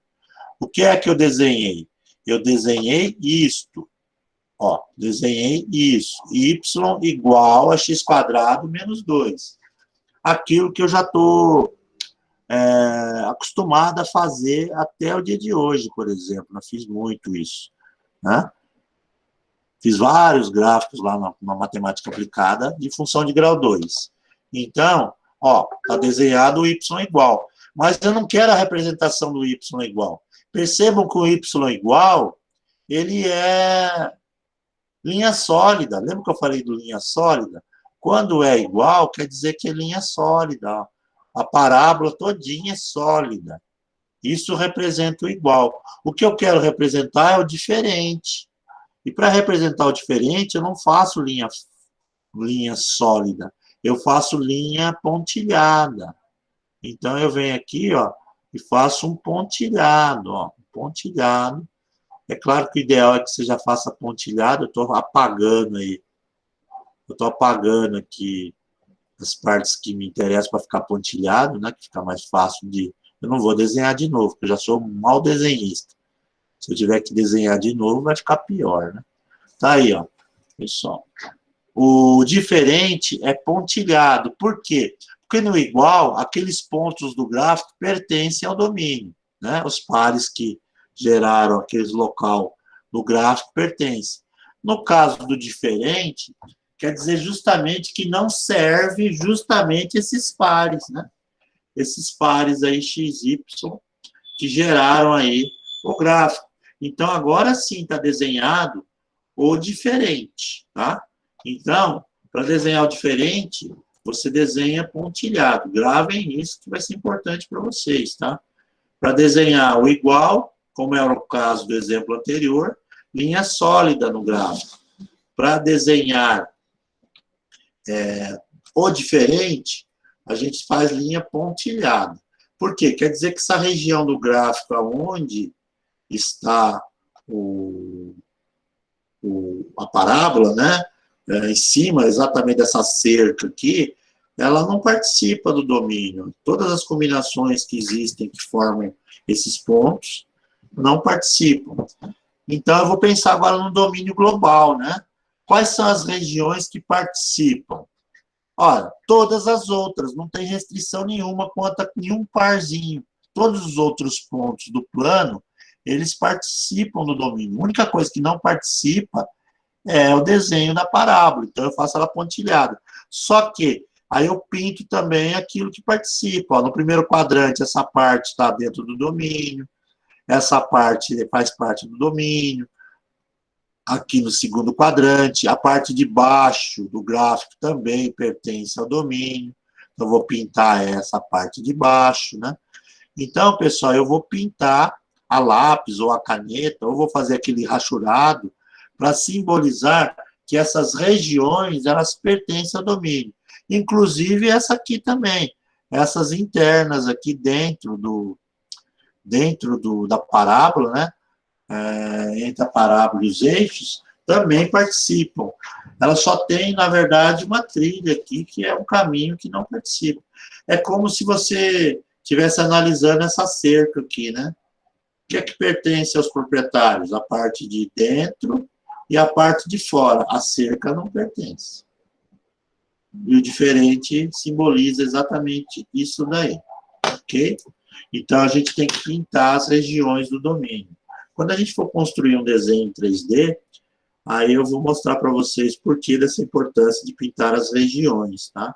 O que é que eu desenhei? Eu desenhei isto. Ó, desenhei isso. Y igual a x² menos 2. Aquilo que eu já estou acostumado a fazer até o dia de hoje, por exemplo. Eu fiz muito isso, né? Fiz vários gráficos lá na matemática aplicada de função de grau 2. Então, ó, está desenhado o y igual. Mas eu não quero a representação do y igual. Percebam que o y igual, ele é linha sólida. Lembra que eu falei do linha sólida? Quando é igual, quer dizer que é linha sólida. Ó. A parábola todinha é sólida. Isso representa o igual. O que eu quero representar é o diferente. E para representar o diferente, eu não faço linha sólida. Eu faço linha pontilhada. Então, eu venho aqui, ó, e faço um pontilhado, ó. Um pontilhado. É claro que o ideal é que você já faça pontilhado. Eu estou apagando aí. Eu estou apagando aqui as partes que me interessam para ficar pontilhado, né? Que fica mais fácil de... Eu não vou desenhar de novo, porque eu já sou um mau desenhista. Se eu tiver que desenhar de novo, vai ficar pior, né? Tá aí, ó, pessoal. O diferente é pontilhado. Por quê? Porque no igual, aqueles pontos do gráfico pertencem ao domínio, né? Os pares que geraram aquele local do gráfico pertencem. No caso do diferente, quer dizer justamente que não serve justamente esses pares, né? Esses pares aí, x, y, que geraram aí o gráfico. Então, agora sim está desenhado o diferente, tá? Então, para desenhar o diferente, você desenha pontilhado. Gravem isso, que vai ser importante para vocês, tá? Para desenhar o igual, como era o caso do exemplo anterior, linha sólida no gráfico. Para desenhar o diferente, a gente faz linha pontilhada. Por quê? Quer dizer que essa região do gráfico onde está a parábola, né? Em cima, exatamente dessa cerca aqui, ela não participa do domínio. Todas as combinações que existem que formam esses pontos não participam. Então, eu vou pensar agora no domínio global, né? Quais são as regiões que participam? Olha, todas as outras, não tem restrição nenhuma quanto a nenhum parzinho. Todos os outros pontos do plano, eles participam do domínio. A única coisa que não participa é o desenho da parábola. Então, eu faço ela pontilhada. Só que, aí eu pinto também aquilo que participa. Ó, no primeiro quadrante, essa parte está dentro do domínio. Essa parte faz parte do domínio. Aqui no segundo quadrante, a parte de baixo do gráfico também pertence ao domínio. Então, eu vou pintar essa parte de baixo, né? Então, pessoal, eu vou pintar a lápis ou a caneta, ou vou fazer aquele rachurado para simbolizar que essas regiões, elas pertencem ao domínio. Inclusive essa aqui também, essas internas aqui dentro da parábola, né? Entre a parábola e os eixos, também participam. Ela só tem, na verdade, uma trilha aqui, que é um caminho que não participa. É como se você estivesse analisando essa cerca aqui, né? O que é que pertence aos proprietários? A parte de dentro e a parte de fora. A cerca não pertence. E o diferente simboliza exatamente isso daí, ok? Então, a gente tem que pintar as regiões do domínio. Quando a gente for construir um desenho em 3D, aí eu vou mostrar para vocês por que dessa importância de pintar as regiões, tá?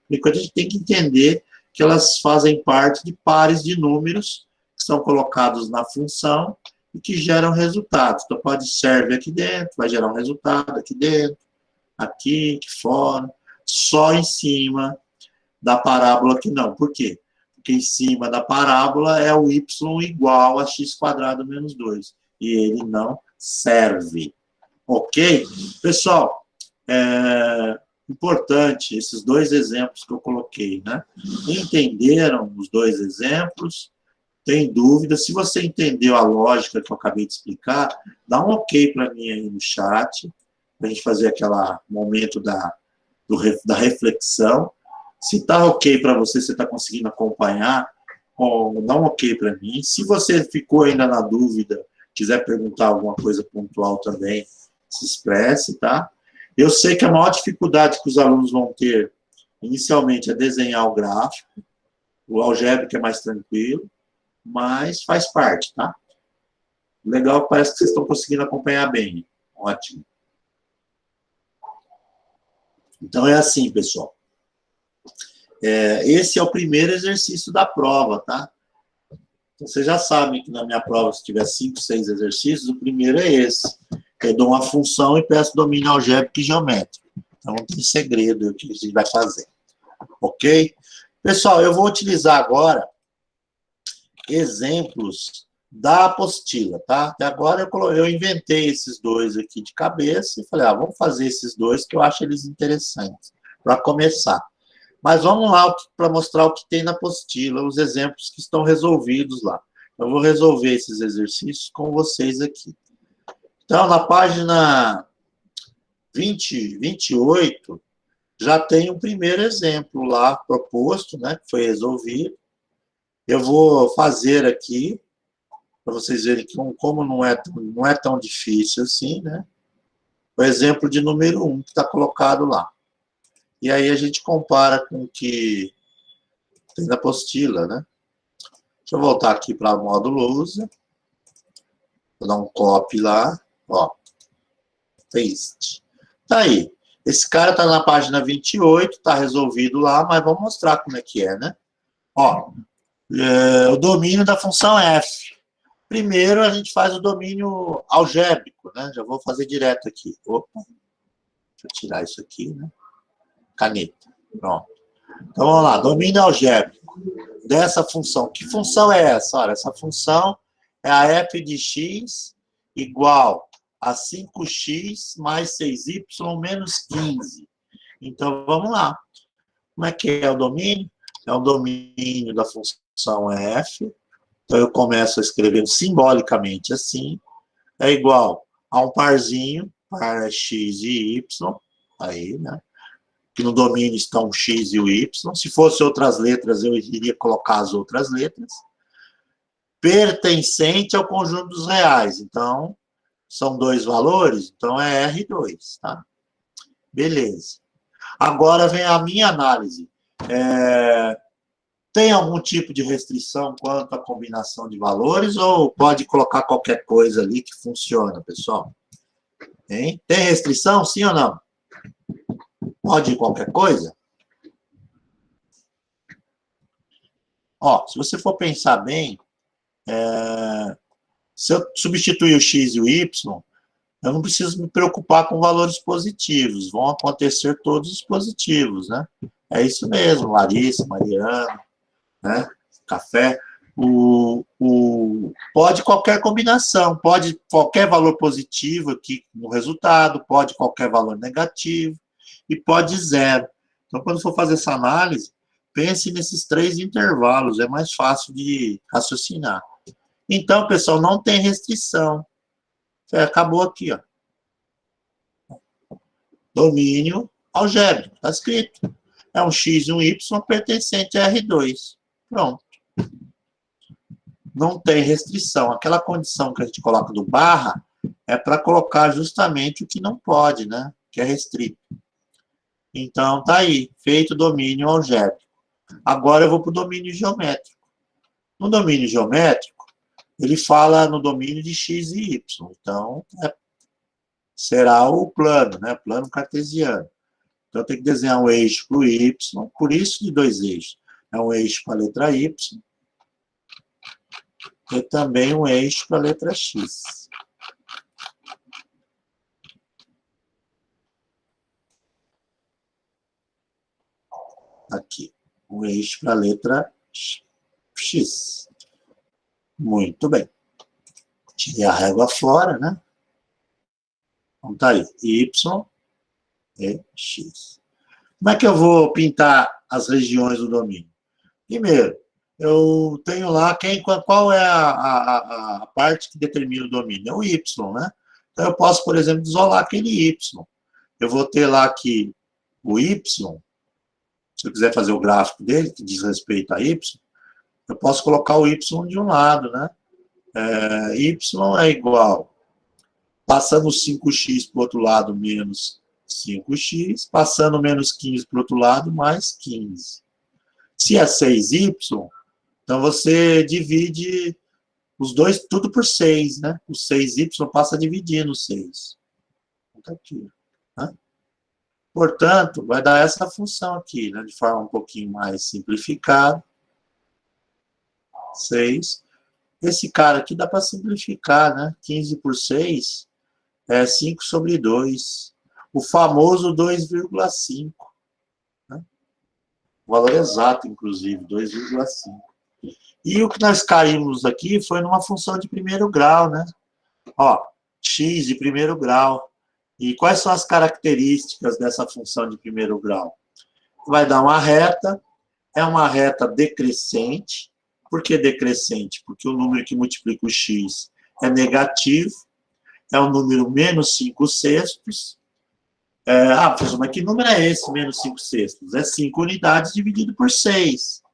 Porque a gente tem que entender que elas fazem parte de pares de números que são colocados na função e que geram resultados. Então, pode serve aqui dentro, vai gerar um resultado aqui dentro, aqui fora, só em cima da parábola que não. Por quê? Porque em cima da parábola é o y igual a x² menos 2. E ele não serve. Ok? Pessoal, importante esses dois exemplos que eu coloquei, né? Entenderam os dois exemplos? Tem dúvida? Se você entendeu a lógica que eu acabei de explicar, dá um ok para mim aí no chat, para a gente fazer aquele momento da reflexão. Se está ok para você, você está conseguindo acompanhar, dá um ok para mim. Se você ficou ainda na dúvida, quiser perguntar alguma coisa pontual também, se expresse, tá? Eu sei que a maior dificuldade que os alunos vão ter, inicialmente, é desenhar o gráfico. O algébrico é mais tranquilo, mas faz parte, tá? Legal, parece que vocês estão conseguindo acompanhar bem. Ótimo. Então, é assim, pessoal. Esse é o primeiro exercício da prova, tá? Então, vocês já sabem que na minha prova, se tiver 5, 6 exercícios, o primeiro é esse. Eu dou uma função e peço domínio algébrico e geométrico. Então, não tem segredo o que a gente vai fazer. Ok? Pessoal, eu vou utilizar agora exemplos da apostila, tá? Até agora eu inventei esses dois aqui de cabeça e falei, vamos fazer esses dois que eu acho eles interessantes, para começar. Mas vamos lá para mostrar o que tem na apostila, os exemplos que estão resolvidos lá. Eu vou resolver esses exercícios com vocês aqui. Então, na página 28, já tem um primeiro exemplo lá proposto, né, que foi resolvido. Eu vou fazer aqui, para vocês verem que como não é tão difícil assim, né? O exemplo de número 1 que está colocado lá. E aí a gente compara com o que tem na apostila, né? Deixa eu voltar aqui para o módulo usa. Vou dar um copy lá, ó. Paste. Tá aí. Esse cara está na página 28, está resolvido lá, mas vamos mostrar como é que é, né? Ó, o domínio da função f. Primeiro, a gente faz o domínio algébrico, né? Já vou fazer direto aqui. Opa, deixa eu tirar isso aqui, né? Caneta. Pronto. Então, vamos lá. Domínio algébrico dessa função. Que função é essa? Olha, essa função é a f de x igual a 5x mais 6y menos 15. Então, vamos lá. Como é que é o domínio? É o domínio da função f. Então, eu começo a escrever simbolicamente assim. É igual a um parzinho, par x e y. Aí, né? Que no domínio estão o x e o y. Se fosse outras letras, eu iria colocar as outras letras. Pertencente ao conjunto dos reais. Então, são dois valores, então é R2, tá? Beleza. Agora vem a minha análise. Tem algum tipo de restrição quanto à combinação de valores ou pode colocar qualquer coisa ali que funciona, pessoal? Hein? Tem restrição, sim ou não? Pode qualquer coisa? Ó, se você for pensar bem, se eu substituir o x e o y, eu não preciso me preocupar com valores positivos. Vão acontecer todos os positivos, né? É isso mesmo, Larissa, Mariana, né? Café. Pode qualquer combinação, pode qualquer valor positivo aqui no resultado, pode qualquer valor negativo e pode zero. Então, quando for fazer essa análise, pense nesses 3 intervalos, é mais fácil de raciocinar. Então, pessoal, não tem restrição. Acabou aqui, ó. Domínio algébrico, está escrito. É um x e um y pertencente a R2. Pronto. não tem restrição. Aquela condição que a gente coloca do barra é para colocar justamente o que não pode, né? Que é restrito. Então, tá aí, feito o domínio algébrico. Agora eu vou para o domínio geométrico. No domínio geométrico, ele fala no domínio de x e y. Então, será o plano, né? Plano cartesiano. Então, tem que desenhar um eixo para o y, por isso de dois eixos. É um eixo para a letra y e também um eixo para a letra x. Aqui, um eixo para a letra x. Muito bem. Tirei a régua fora, né? Então, tá aí, y e x. Como é que eu vou pintar as regiões do domínio? Primeiro, eu tenho lá qual é a parte que determina o domínio. É o y, né? Então, eu posso, por exemplo, isolar aquele y. Eu vou ter lá aqui o y, se eu quiser fazer o gráfico dele, que diz respeito a y, eu posso colocar o y de um lado, né? Y é igual, passando 5x para o outro lado, menos 5x, passando menos 15 para o outro lado, mais 15. Se é 6y, então você divide os dois, tudo por 6, né? O 6y passa a dividir no 6. Então, aqui, né? Portanto, vai dar essa função aqui, né? De forma um pouquinho mais simplificada. 6. Esse cara aqui dá para simplificar, né? 15 por 6 é 5 sobre 2. O famoso 2,5. Né? O valor exato, inclusive, 2,5. E o que nós caímos aqui foi numa função de primeiro grau, né? Ó, x de primeiro grau. E quais são as características dessa função de primeiro grau? Vai dar uma reta, é uma reta decrescente. Por que decrescente? Porque o número que multiplica o x é negativo, é o número menos 5 sextos. Professor, mas que número é esse, menos 5 sextos? É 5 unidades dividido por 6.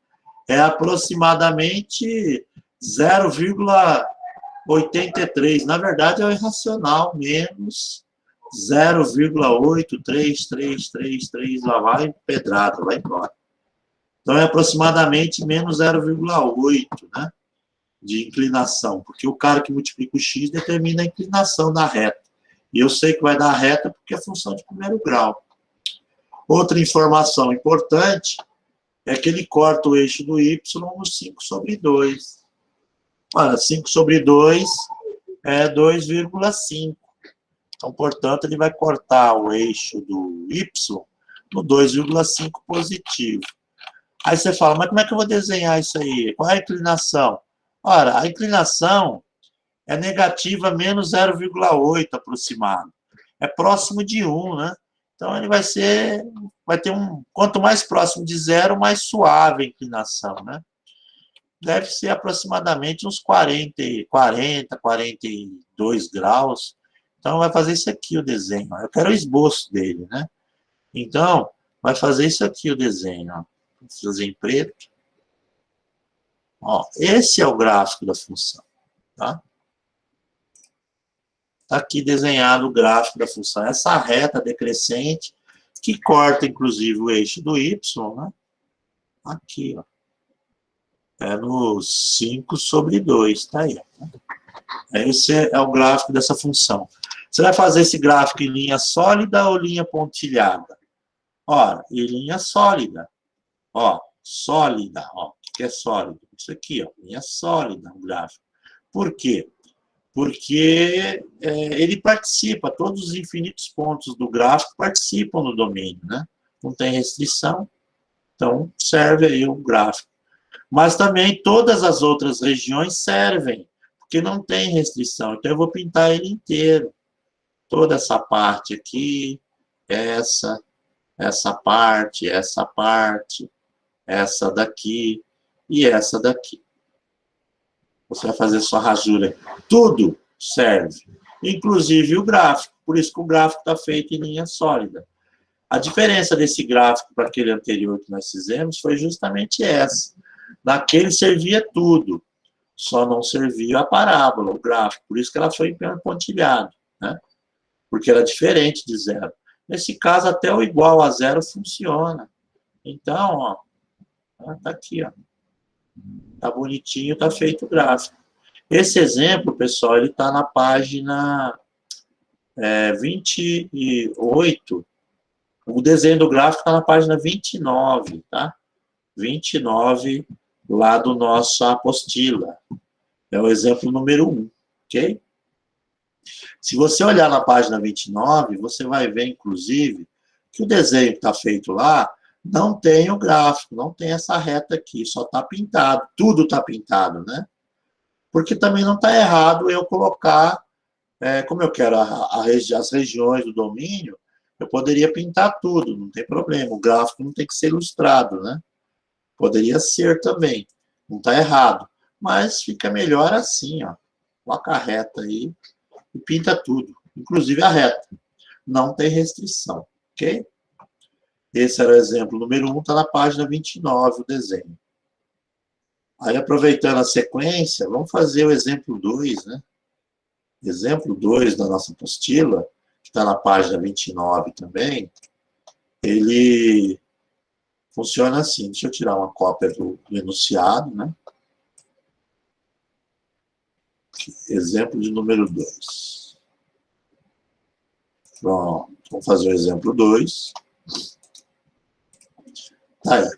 É aproximadamente 0,83. Na verdade, é o irracional, menos 0,83333, lá vai pedrada, vai embora. Então, é aproximadamente menos 0,8, né, de inclinação, porque o cara que multiplica o x determina a inclinação da reta. E eu sei que vai dar reta porque é função de primeiro grau. Outra informação importante é que ele corta o eixo do y no 5 sobre 2. Olha, 5 sobre 2 é 2,5. Então, portanto, ele vai cortar o eixo do y no 2,5 positivo. Aí você fala, mas como é que eu vou desenhar isso aí? Qual é a inclinação? Ora, a inclinação é negativa menos 0,8 aproximado. É próximo de 1, né? Então, ele vai ter quanto mais próximo de 0, mais suave a inclinação, né? Deve ser aproximadamente uns 42 graus. Então, vai fazer isso aqui o desenho. Eu quero o esboço dele, né? Então, vai fazer isso aqui o desenho, ó. Vou fazer em preto. Ó, esse é o gráfico da função, tá? Está aqui desenhado o gráfico da função. Essa reta decrescente, que corta, inclusive, o eixo do y, né? Aqui, ó. É no 5 sobre 2, tá aí. Esse é o gráfico dessa função. Você vai fazer esse gráfico em linha sólida ou linha pontilhada? Ora, em linha sólida. Ó, sólida, ó. O que é sólido? Isso aqui, ó, linha sólida, o gráfico. Por quê? Porque ele participa, todos os infinitos pontos do gráfico participam no domínio, né? Não tem restrição, então serve aí o gráfico. Mas também todas as outras regiões servem, porque não tem restrição. Então eu vou pintar ele inteiro. Toda essa parte aqui, essa parte, essa daqui e essa daqui. Você vai fazer sua rasura. Tudo serve, inclusive o gráfico. Por isso que o gráfico está feito em linha sólida. A diferença desse gráfico para aquele anterior que nós fizemos foi justamente essa. Naquele servia tudo. Só não servia a parábola, o gráfico. Por isso que ela foi em pontilhado, né? Porque era diferente de zero. Nesse caso, até o igual a zero funciona. Então, ó, tá aqui, ó. Tá bonitinho, tá feito o gráfico. Esse exemplo, pessoal, ele está na página 28. O desenho do gráfico está na página 29, tá? 29, lá do nosso apostila. É o exemplo número 1, ok? Se você olhar na página 29, você vai ver, inclusive, que o desenho que está feito lá não tem o gráfico, não tem essa reta aqui, só está pintado. Tudo está pintado, né? Porque também não está errado eu colocar, como eu quero as regiões do domínio, eu poderia pintar tudo, não tem problema. O gráfico não tem que ser ilustrado, né? Poderia ser também, não está errado. Mas fica melhor assim, ó. Coloca a reta aí e pinta tudo, inclusive a reta. Não tem restrição, ok? Esse era o exemplo número 1, está na página 29, o desenho. Aí, aproveitando a sequência, vamos fazer o exemplo 2, né? Exemplo 2 da nossa apostila, que está na página 29 também, ele funciona assim. Deixa eu tirar uma cópia do enunciado, né? Exemplo de número 2. Pronto, vamos fazer o exemplo 2. Tá aí.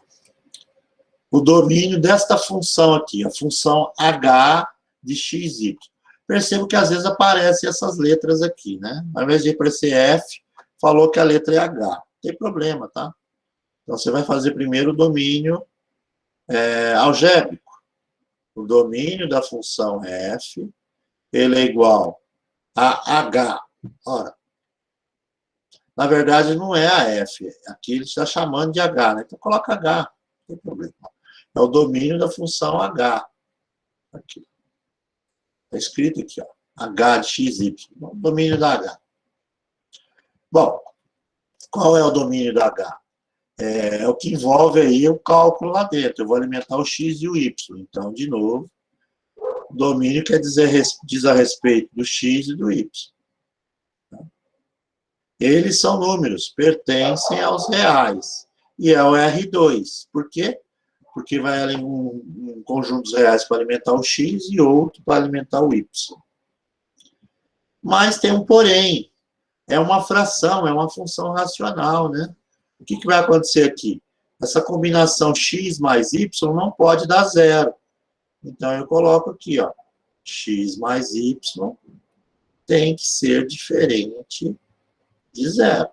O domínio desta função aqui, a função h de xy. Percebo que às vezes aparecem essas letras aqui, né? Ao invés de aparecer f, falou que a letra é h. Não tem problema, tá? Então, você vai fazer primeiro o domínio algébrico. O domínio da função f, ele é igual a h. Ora, na verdade, não é a f. Aqui ele está chamando de h, né? Então, coloca h. Não tem problema. É o domínio da função h. Aqui. Está escrito aqui, ó. H de xy. O domínio da h. Bom, qual é o domínio da h? É o que envolve aí o cálculo lá dentro. Eu vou alimentar o x e o y. Então, de novo, o domínio quer dizer, diz a respeito do x e do y. Eles são números, pertencem aos reais. E é o R2. Por quê? Porque vai um conjunto dos reais para alimentar o x e outro para alimentar o y. Mas tem um porém. É uma fração, é uma função racional, né? O que vai acontecer aqui? Essa combinação x mais y não pode dar zero. Então, eu coloco aqui, ó, x mais y tem que ser diferente de zero.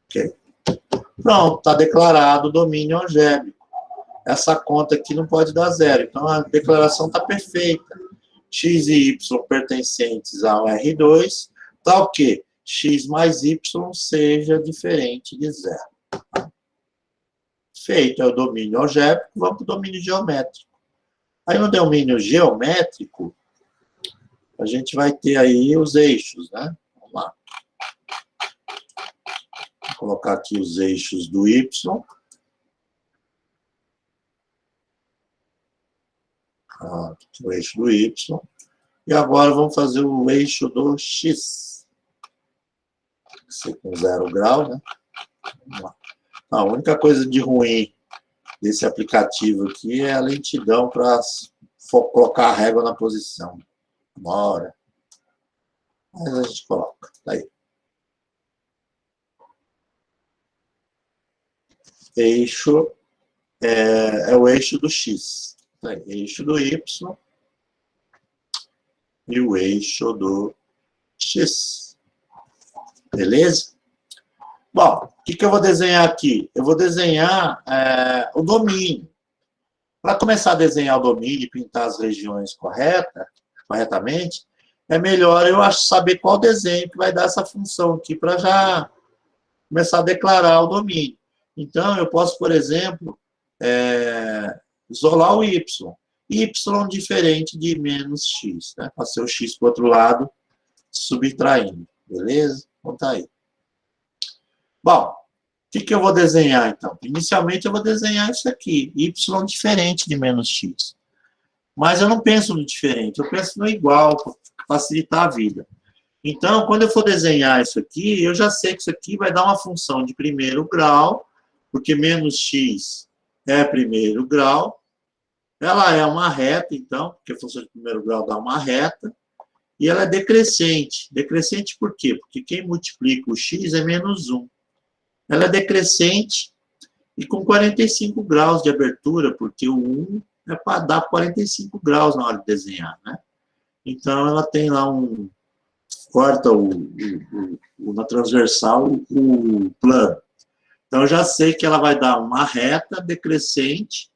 Okay? Pronto, está declarado o domínio algébrico. Essa conta aqui não pode dar zero. Então, a declaração está perfeita. X e y pertencentes ao R2, tal que x mais y seja diferente de zero. Feito é o domínio algébrico, vamos para o domínio geométrico. Aí no domínio geométrico, a gente vai ter aí os eixos, né? Vamos lá. Vou colocar aqui os eixos do y. O eixo do y. E agora vamos fazer o eixo do x. Ser com 0 grau, né? Vamos lá. A única coisa de ruim desse aplicativo aqui é a lentidão para colocar a régua na posição. Demora. Mas a gente coloca. Tá aí. Eixo é o eixo do x. Tá aí. Eixo do y e o eixo do x. Beleza? Bom, o que eu vou desenhar aqui? Eu vou desenhar o domínio. Para começar a desenhar o domínio e pintar as regiões corretamente, é melhor eu saber qual desenho que vai dar essa função aqui para já começar a declarar o domínio. Então, eu posso, por exemplo, isolar o y. Y diferente de menos x, né? Passei o x para o outro lado, subtraindo. Beleza? Então, tá aí. Bom, o que eu vou desenhar, então? Inicialmente, eu vou desenhar isso aqui. Y diferente de menos x. Mas eu não penso no diferente, eu penso no igual, para facilitar a vida. Então, quando eu for desenhar isso aqui, eu já sei que isso aqui vai dar uma função de primeiro grau, porque menos x é primeiro grau. Ela é uma reta, então, porque a função de primeiro grau dá uma reta. E ela é decrescente. Decrescente por quê? Porque quem multiplica o x é menos 1. Ela é decrescente e com 45 graus de abertura, porque o 1 é para dar 45 graus na hora de desenhar, né? Então, ela tem lá um... corta na transversal o plano. Então, eu já sei que ela vai dar uma reta decrescente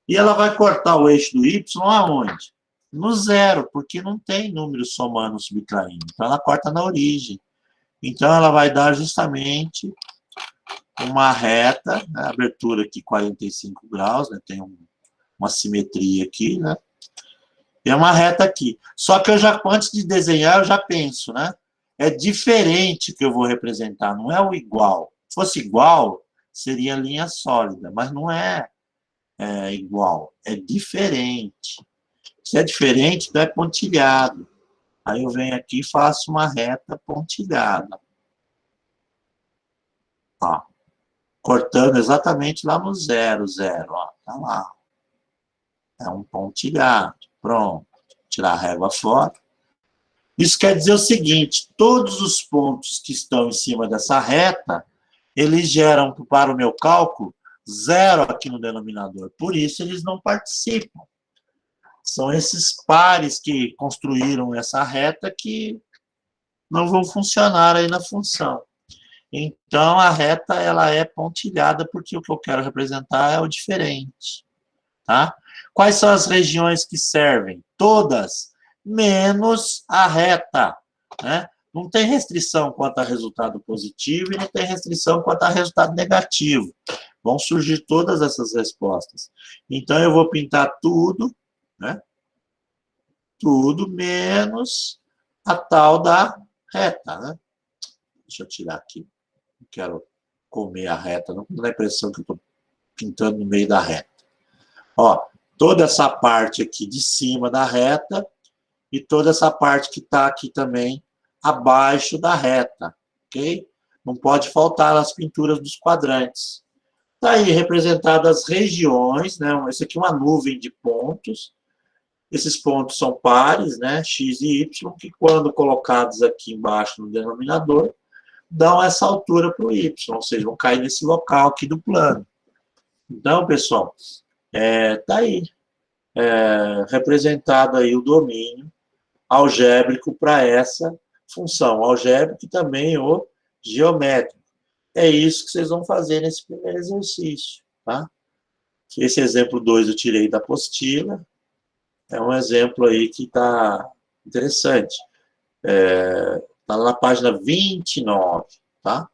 e ela vai cortar o eixo do y aonde? No zero, porque não tem número somando subtraindo. Então, ela corta na origem. Então, ela vai dar justamente uma reta, né, abertura aqui 45 graus, né, tem uma simetria aqui, né? E é uma reta aqui. Só que eu já, antes de desenhar, eu já penso, né? É diferente que eu vou representar, não é o igual. Se fosse igual, seria linha sólida, mas não é, igual, é diferente. Se é diferente, então é pontilhado. Aí eu venho aqui e faço uma reta pontilhada. Ó, cortando exatamente lá no 0, 0, ó, tá lá. É um pontilhado. Pronto. Tirar a régua fora. Isso quer dizer o seguinte, todos os pontos que estão em cima dessa reta, eles geram para o meu cálculo 0 aqui no denominador. Por isso, eles não participam. São esses pares que construíram essa reta que não vão funcionar aí na função. Então, a reta ela é pontilhada porque o que eu quero representar é o diferente. Tá? Quais são as regiões que servem? Todas, menos a reta. Né? Não tem restrição quanto a resultado positivo e não tem restrição quanto a resultado negativo. Vão surgir todas essas respostas. Então, eu vou pintar tudo, né? Tudo menos a tal da reta. Né? Deixa eu tirar aqui. Não quero comer a reta, não dá a impressão que eu estou pintando no meio da reta. Ó, toda essa parte aqui de cima da reta e toda essa parte que está aqui também abaixo da reta, ok? Não pode faltar as pinturas dos quadrantes. Está aí representadas as regiões, né? Isso aqui é uma nuvem de pontos. Esses pontos são pares, né? X e Y, que quando colocados aqui embaixo no denominador, dão essa altura para o Y, ou seja, vão cair nesse local aqui do plano. Então, pessoal, tá aí. Representado aí o domínio algébrico para essa função algébrica e também o geométrico. É isso que vocês vão fazer nesse primeiro exercício, tá? Esse exemplo 2 eu tirei da apostila, é um exemplo aí que está interessante. Está na página 29, tá?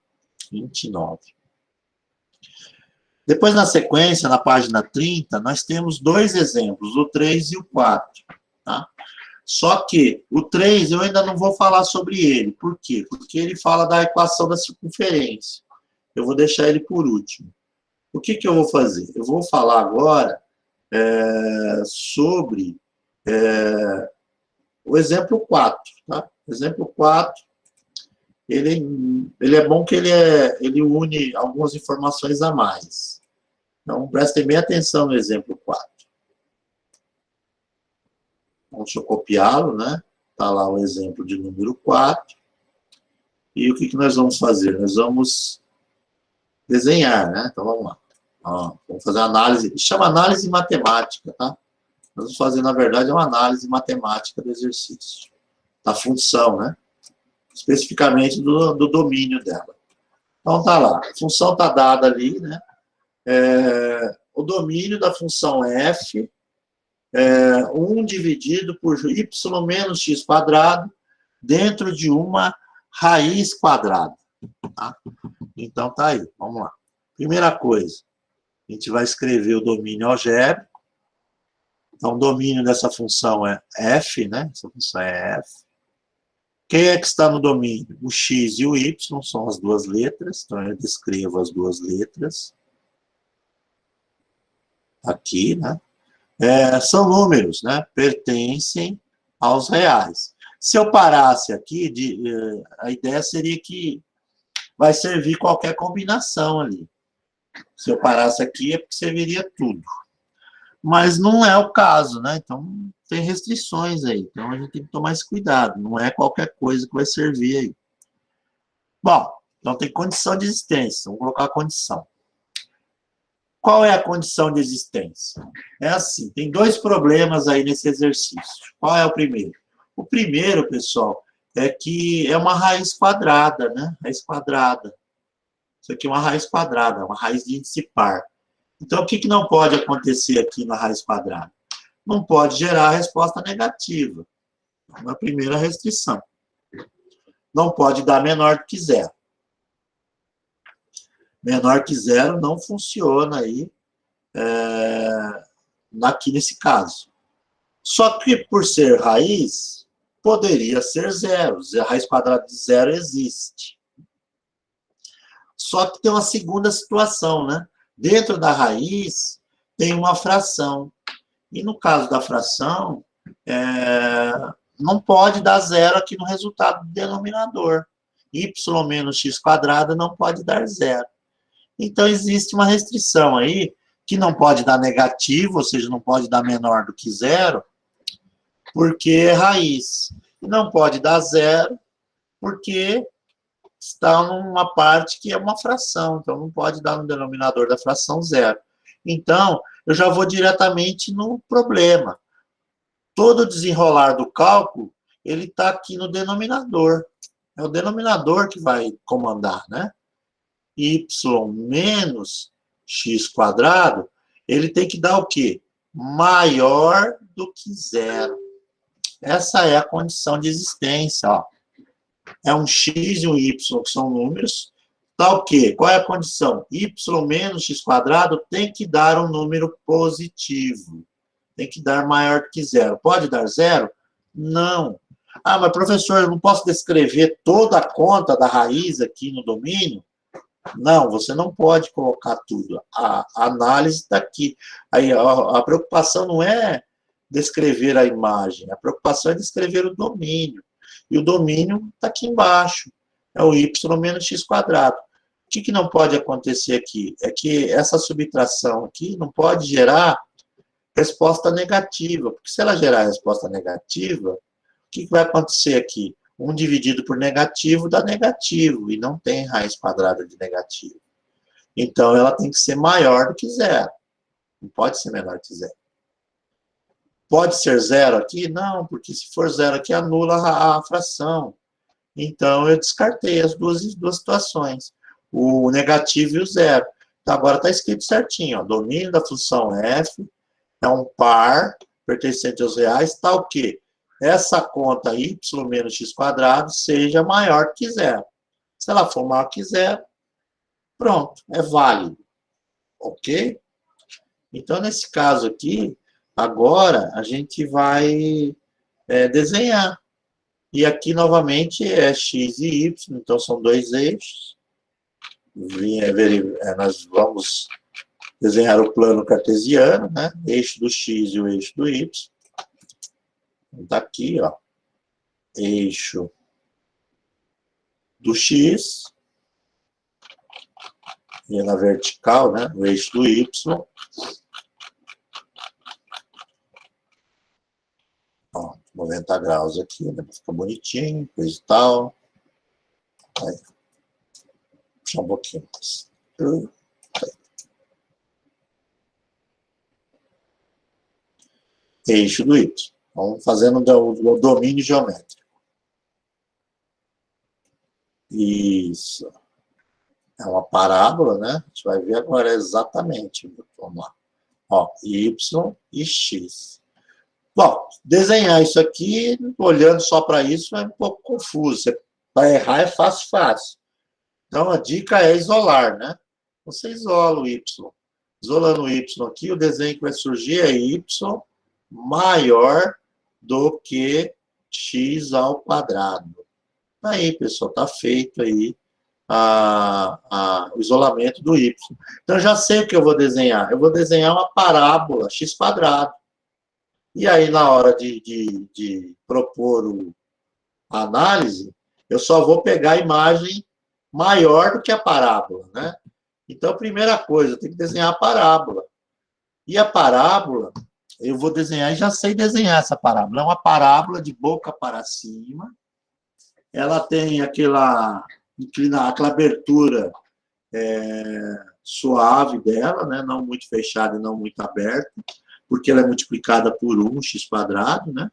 29. Depois, na sequência, na página 30, nós temos dois exemplos, o 3 e o 4, tá? Só que o 3 eu ainda não vou falar sobre ele. Por quê? Porque ele fala da equação da circunferência. Eu vou deixar ele por último. O que eu vou fazer? Eu vou falar agora sobre o exemplo 4. Tá? O exemplo 4, ele é bom que ele une algumas informações a mais. Então, prestem bem atenção no exemplo 4. Então, deixa eu copiá-lo, né? Está lá o exemplo de número 4. E o que nós vamos fazer? Nós vamos desenhar, né? Então, vamos lá. Ó, vamos fazer análise, chama análise matemática, tá? Nós vamos fazer, na verdade, uma análise matemática do exercício. Da função, né? Especificamente do domínio dela. Então, tá lá. A função está dada ali, né? O domínio da função f 1 dividido por y menos x quadrado dentro de uma raiz quadrada. Tá? Então, tá aí. Vamos lá. Primeira coisa, a gente vai escrever o domínio algébrico. Então, o domínio dessa função é f, né? Essa função é f. Quem é que está no domínio? O x e o y são as duas letras. Então, eu descrevo as duas letras. Aqui, né? São números, né? Pertencem aos reais. Se eu parasse aqui, a ideia seria que vai servir qualquer combinação ali. Se eu parasse aqui, é porque serviria tudo. Mas não é o caso, né? Então, tem restrições aí. Então, a gente tem que tomar esse cuidado. Não é qualquer coisa que vai servir aí. Bom, então tem condição de existência. Vamos colocar a condição. Qual é a condição de existência? É assim, tem dois problemas aí nesse exercício. Qual é o primeiro? O primeiro, pessoal, é que é uma raiz quadrada, né? Raiz quadrada. Isso aqui é uma raiz quadrada, uma raiz de índice par. Então, o que não pode acontecer aqui na raiz quadrada? Não pode gerar resposta negativa. Na primeira restrição. Não pode dar menor do que zero. Menor que zero não funciona aí aqui nesse caso. Só que por ser raiz, poderia ser zero. A raiz quadrada de zero existe. Só que tem uma segunda situação, né? Dentro da raiz tem uma fração. E no caso da fração, não pode dar zero aqui no resultado do denominador. Y menos x quadrado não pode dar zero. Então, existe uma restrição aí, que não pode dar negativo, ou seja, não pode dar menor do que zero, porque é raiz. E não pode dar zero, porque está numa parte que é uma fração. Então, não pode dar no denominador da fração zero. Então, eu já vou diretamente no problema. Todo o desenrolar do cálculo, ele está aqui no denominador. É o denominador que vai comandar, né? Y menos x quadrado, ele tem que dar o quê? Maior do que zero. Essa é a condição de existência, ó. É um x e um y, que são números. Tá o quê? Qual é a condição? Y menos x quadrado tem que dar um número positivo. Tem que dar maior do que zero. Pode dar zero? Não. Ah, mas professor, eu não posso descrever toda a conta da raiz aqui no domínio? Não, você não pode colocar tudo. A análise está aqui. Aí, a preocupação não é descrever a imagem, a preocupação é descrever o domínio. E o domínio está aqui embaixo. É o y menos x quadrado. O que não pode acontecer aqui? É que essa subtração aqui não pode gerar resposta negativa. Porque se ela gerar resposta negativa, o que vai acontecer aqui? 1 dividido por negativo dá negativo, e não tem raiz quadrada de negativo. Então, ela tem que ser maior do que zero. Não pode ser menor que zero. Pode ser zero aqui? Não, porque se for zero aqui, anula a fração. Então, eu descartei as duas situações. O negativo e o zero. Então, agora está escrito certinho. Ó, domínio da função f é um par pertencente aos reais, está o quê? Essa conta y menos x quadrado seja maior que zero. Se ela for maior que zero, pronto, é válido. Ok? Então, nesse caso aqui, agora a gente vai desenhar. E aqui, novamente, é x e y, então são dois eixos. Nós vamos desenhar o plano cartesiano, né? Eixo do x e o eixo do y. Está aqui, ó, eixo do x, e na vertical, né, o eixo do y. Ó, 90 graus aqui, né, para ficar bonitinho, coisa e tal. Aí, puxar um pouquinho mais. Eixo do y. Vamos fazendo o domínio geométrico. Isso. É uma parábola, né? A gente vai ver agora exatamente. Vamos lá. Ó, y e x. Bom, desenhar isso aqui, olhando só para isso, é um pouco confuso. Você vai errar, é fácil, fácil. Então, a dica é isolar, né? Você isola o y. Isolando o y aqui, o desenho que vai surgir é y maior do que x ao quadrado. Aí, pessoal, está feito aí o isolamento do y. Então, já sei o que eu vou desenhar. Eu vou desenhar uma parábola x quadrado. E aí, na hora de propor a análise, eu só vou pegar a imagem maior do que a parábola, né? Então, primeira coisa, eu tenho que desenhar a parábola. E a parábola, eu vou desenhar, e já sei desenhar essa parábola. É uma parábola de boca para cima. Ela tem aquela abertura suave dela, né? Não muito fechada e não muito aberta, porque ela é multiplicada por 1x², né?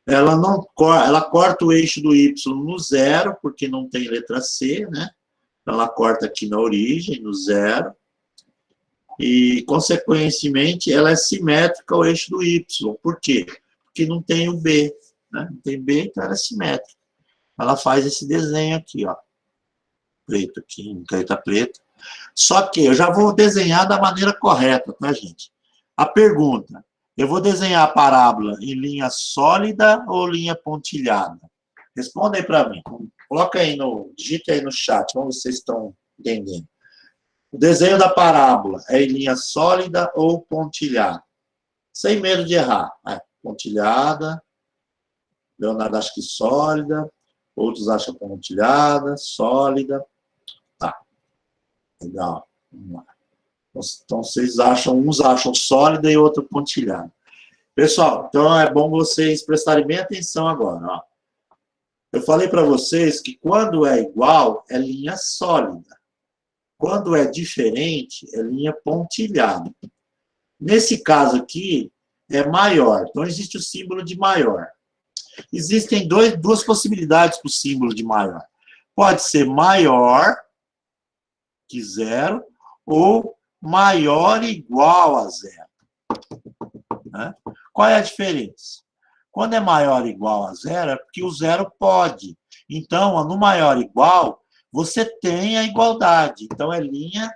Ela corta o eixo do y no zero, porque não tem letra C, né? Então, ela corta aqui na origem, no zero. E, consequentemente, ela é simétrica ao eixo do y. Por quê? Porque não tem o B, né? Não tem B, então ela é simétrica. Ela faz esse desenho aqui, ó. Preto aqui, em caneta preta. Só que eu já vou desenhar da maneira correta, tá, gente? A pergunta, eu vou desenhar a parábola em linha sólida ou linha pontilhada? Responda aí para mim. Coloca aí digite aí no chat, vamos ver se vocês estão entendendo. O desenho da parábola é em linha sólida ou pontilhada? Sem medo de errar. Pontilhada, Leonardo acha que sólida, outros acham pontilhada, sólida. Tá, legal. Vamos lá. Então, uns acham sólida e outros pontilhada. Pessoal, então é bom vocês prestarem bem atenção agora. Ó. Eu falei para vocês que quando é igual, é linha sólida. Quando é diferente, é linha pontilhada. Nesse caso aqui, é maior. Então, existe o símbolo de maior. Existem duas possibilidades para o símbolo de maior. Pode ser maior que zero ou maior ou igual a zero. Né? Qual é a diferença? Quando é maior ou igual a zero, é porque o zero pode. Então, no maior ou igual, você tem a igualdade. Então, é linha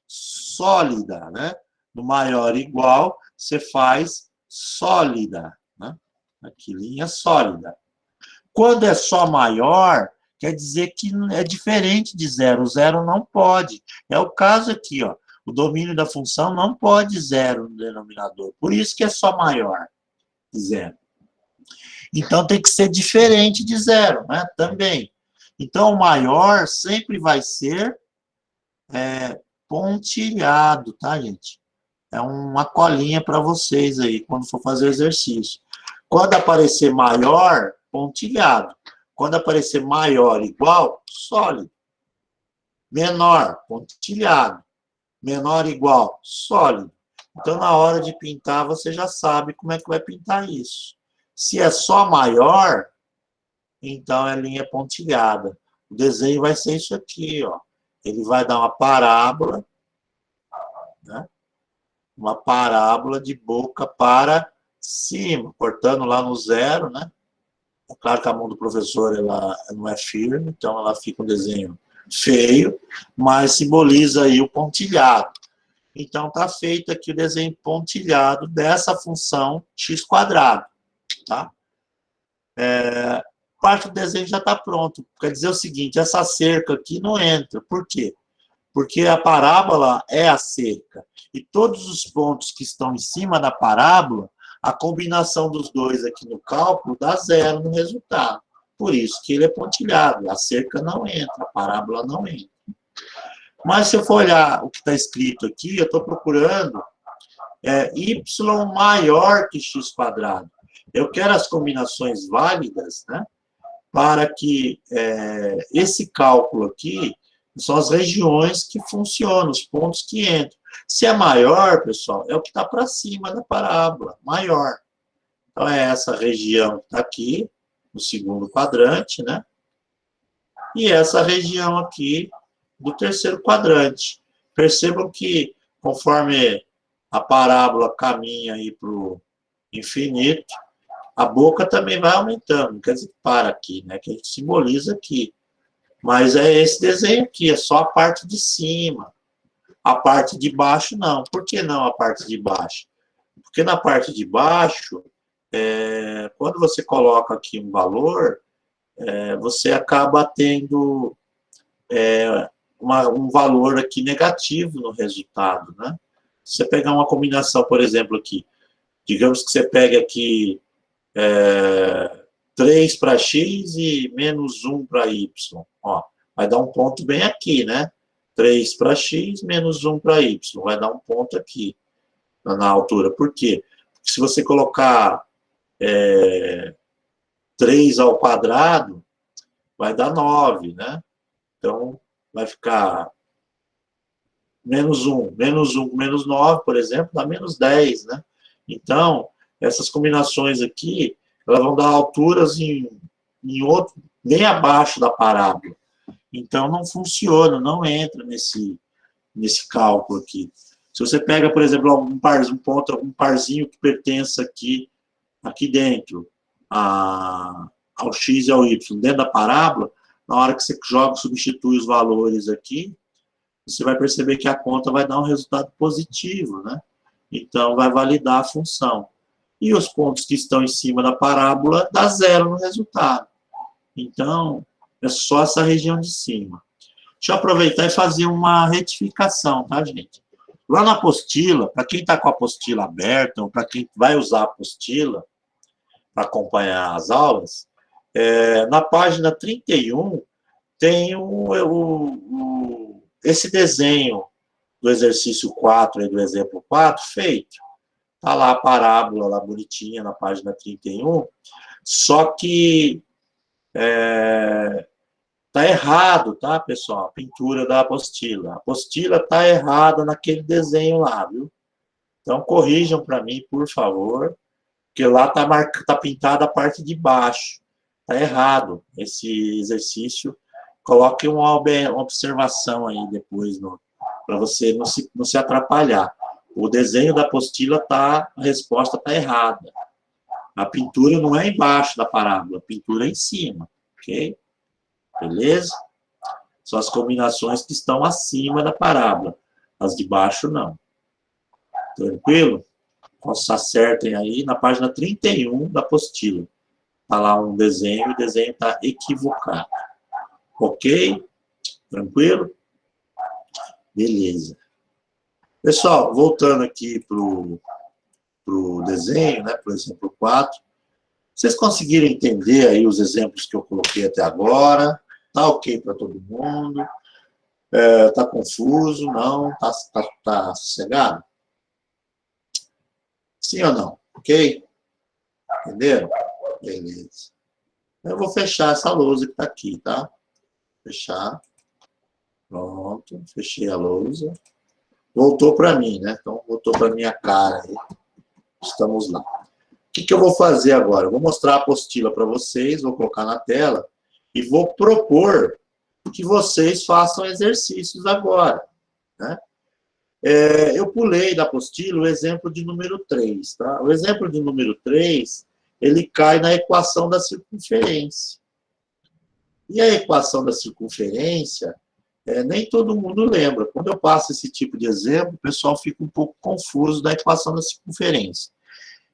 sólida. Né? No maior ou igual, você faz sólida. Né? Aqui, linha sólida. Quando é só maior, quer dizer que é diferente de zero. O zero não pode. É o caso aqui, ó. O domínio da função não pode zero no denominador. Por isso que é só maior que zero. Então, tem que ser diferente de zero, né? Também. Então, o maior sempre vai ser pontilhado, tá, gente? É uma colinha para vocês aí, quando for fazer o exercício. Quando aparecer maior, pontilhado. Quando aparecer maior igual, sólido. Menor, pontilhado. Menor igual, sólido. Então, na hora de pintar, você já sabe como é que vai pintar isso. Se é só maior, então é linha pontilhada. O desenho vai ser isso aqui, ó. Ele vai dar uma parábola, né? Uma parábola de boca para cima, cortando lá no zero, né? É claro que a mão do professor ela não é firme, então ela fica um desenho feio, mas simboliza aí o pontilhado. Então, está feito aqui o desenho pontilhado dessa função x². Tá? Parte do desenho já está pronto. Quer dizer o seguinte, essa cerca aqui não entra. Por quê? Porque a parábola é a cerca. E todos os pontos que estão em cima da parábola, a combinação dos dois aqui no cálculo dá zero no resultado. Por isso que ele é pontilhado. A cerca não entra, a parábola não entra. Mas se eu for olhar o que está escrito aqui, eu estou procurando y maior que x². Eu quero as combinações válidas, né, para que esse cálculo aqui são as regiões que funcionam, os pontos que entram. Se é maior, pessoal, é o que está para cima da parábola, maior. Então, é essa região que está aqui, no segundo quadrante, né? E essa região aqui do terceiro quadrante. Percebam que, conforme a parábola caminha aí para o infinito, a boca também vai aumentando. Não quer dizer que para aqui, né? Que a gente simboliza aqui. Mas é esse desenho aqui, é só a parte de cima. A parte de baixo, não. Por que não a parte de baixo? Porque na parte de baixo, quando você coloca aqui um valor, você acaba tendo um valor aqui negativo no resultado, né? Se você pegar uma combinação, por exemplo, aqui, Digamos que você pegue aqui 3 para x e menos 1 para y. Ó, vai dar um ponto bem aqui, né? 3 para x menos 1 para y. Vai dar um ponto aqui, na altura. Por quê? Porque se você colocar 3 ao quadrado, vai dar 9, né? Então, vai ficar menos 1, menos 9, por exemplo, dá menos 10, né? Então, essas combinações aqui, elas vão dar alturas em outro, bem abaixo da parábola. Então, não funciona, não entra nesse cálculo aqui. Se você pega, por exemplo, um parzinho que pertence aqui dentro, ao x e ao y, dentro da parábola, na hora que você joga, substitui os valores aqui, você vai perceber que a conta vai dar um resultado positivo, né? Então, vai validar a função. E os pontos que estão em cima da parábola dá 0 no resultado. Então, é só essa região de cima. Deixa eu aproveitar e fazer uma retificação, tá, gente? Lá na apostila, para quem está com a apostila aberta, ou para quem vai usar a apostila para acompanhar as aulas, na página 31 tem esse desenho do exercício 4 e do exemplo 4 feito. Está lá a parábola, lá bonitinha, na página 31, só que está errado, tá, pessoal? A pintura da apostila. A apostila está errada naquele desenho lá, viu? Então, corrijam para mim, por favor, porque lá está pintada a parte de baixo. Está errado esse exercício. Coloque uma observação aí depois, para você não se atrapalhar. O desenho da apostila a resposta está errada. A pintura não é embaixo da parábola, a pintura é em cima, ok? Beleza? São as combinações que estão acima da parábola. As de baixo, não. Tranquilo? Então, acertem aí na página 31 da apostila. Está lá um desenho, e o desenho está equivocado. Ok? Tranquilo? Beleza. Pessoal, voltando aqui para o desenho, né, para o exemplo 4, vocês conseguiram entender aí os exemplos que eu coloquei até agora? Tá ok para todo mundo? Tá confuso? Não? Tá sossegado? Sim ou não? Ok? Entenderam? Beleza. Eu vou fechar essa lousa que está aqui, tá? Fechar. Pronto, fechei a lousa. Voltou para mim, né? Então, voltou para minha cara aí. Estamos lá. O que eu vou fazer agora? Eu vou mostrar a apostila para vocês, vou colocar na tela e vou propor que vocês façam exercícios agora, né? Eu pulei da apostila o exemplo de número 3, tá? O exemplo de número 3, ele cai na equação da circunferência. E a equação da circunferência, nem todo mundo lembra. Quando eu passo esse tipo de exemplo, o pessoal fica um pouco confuso da equação da circunferência.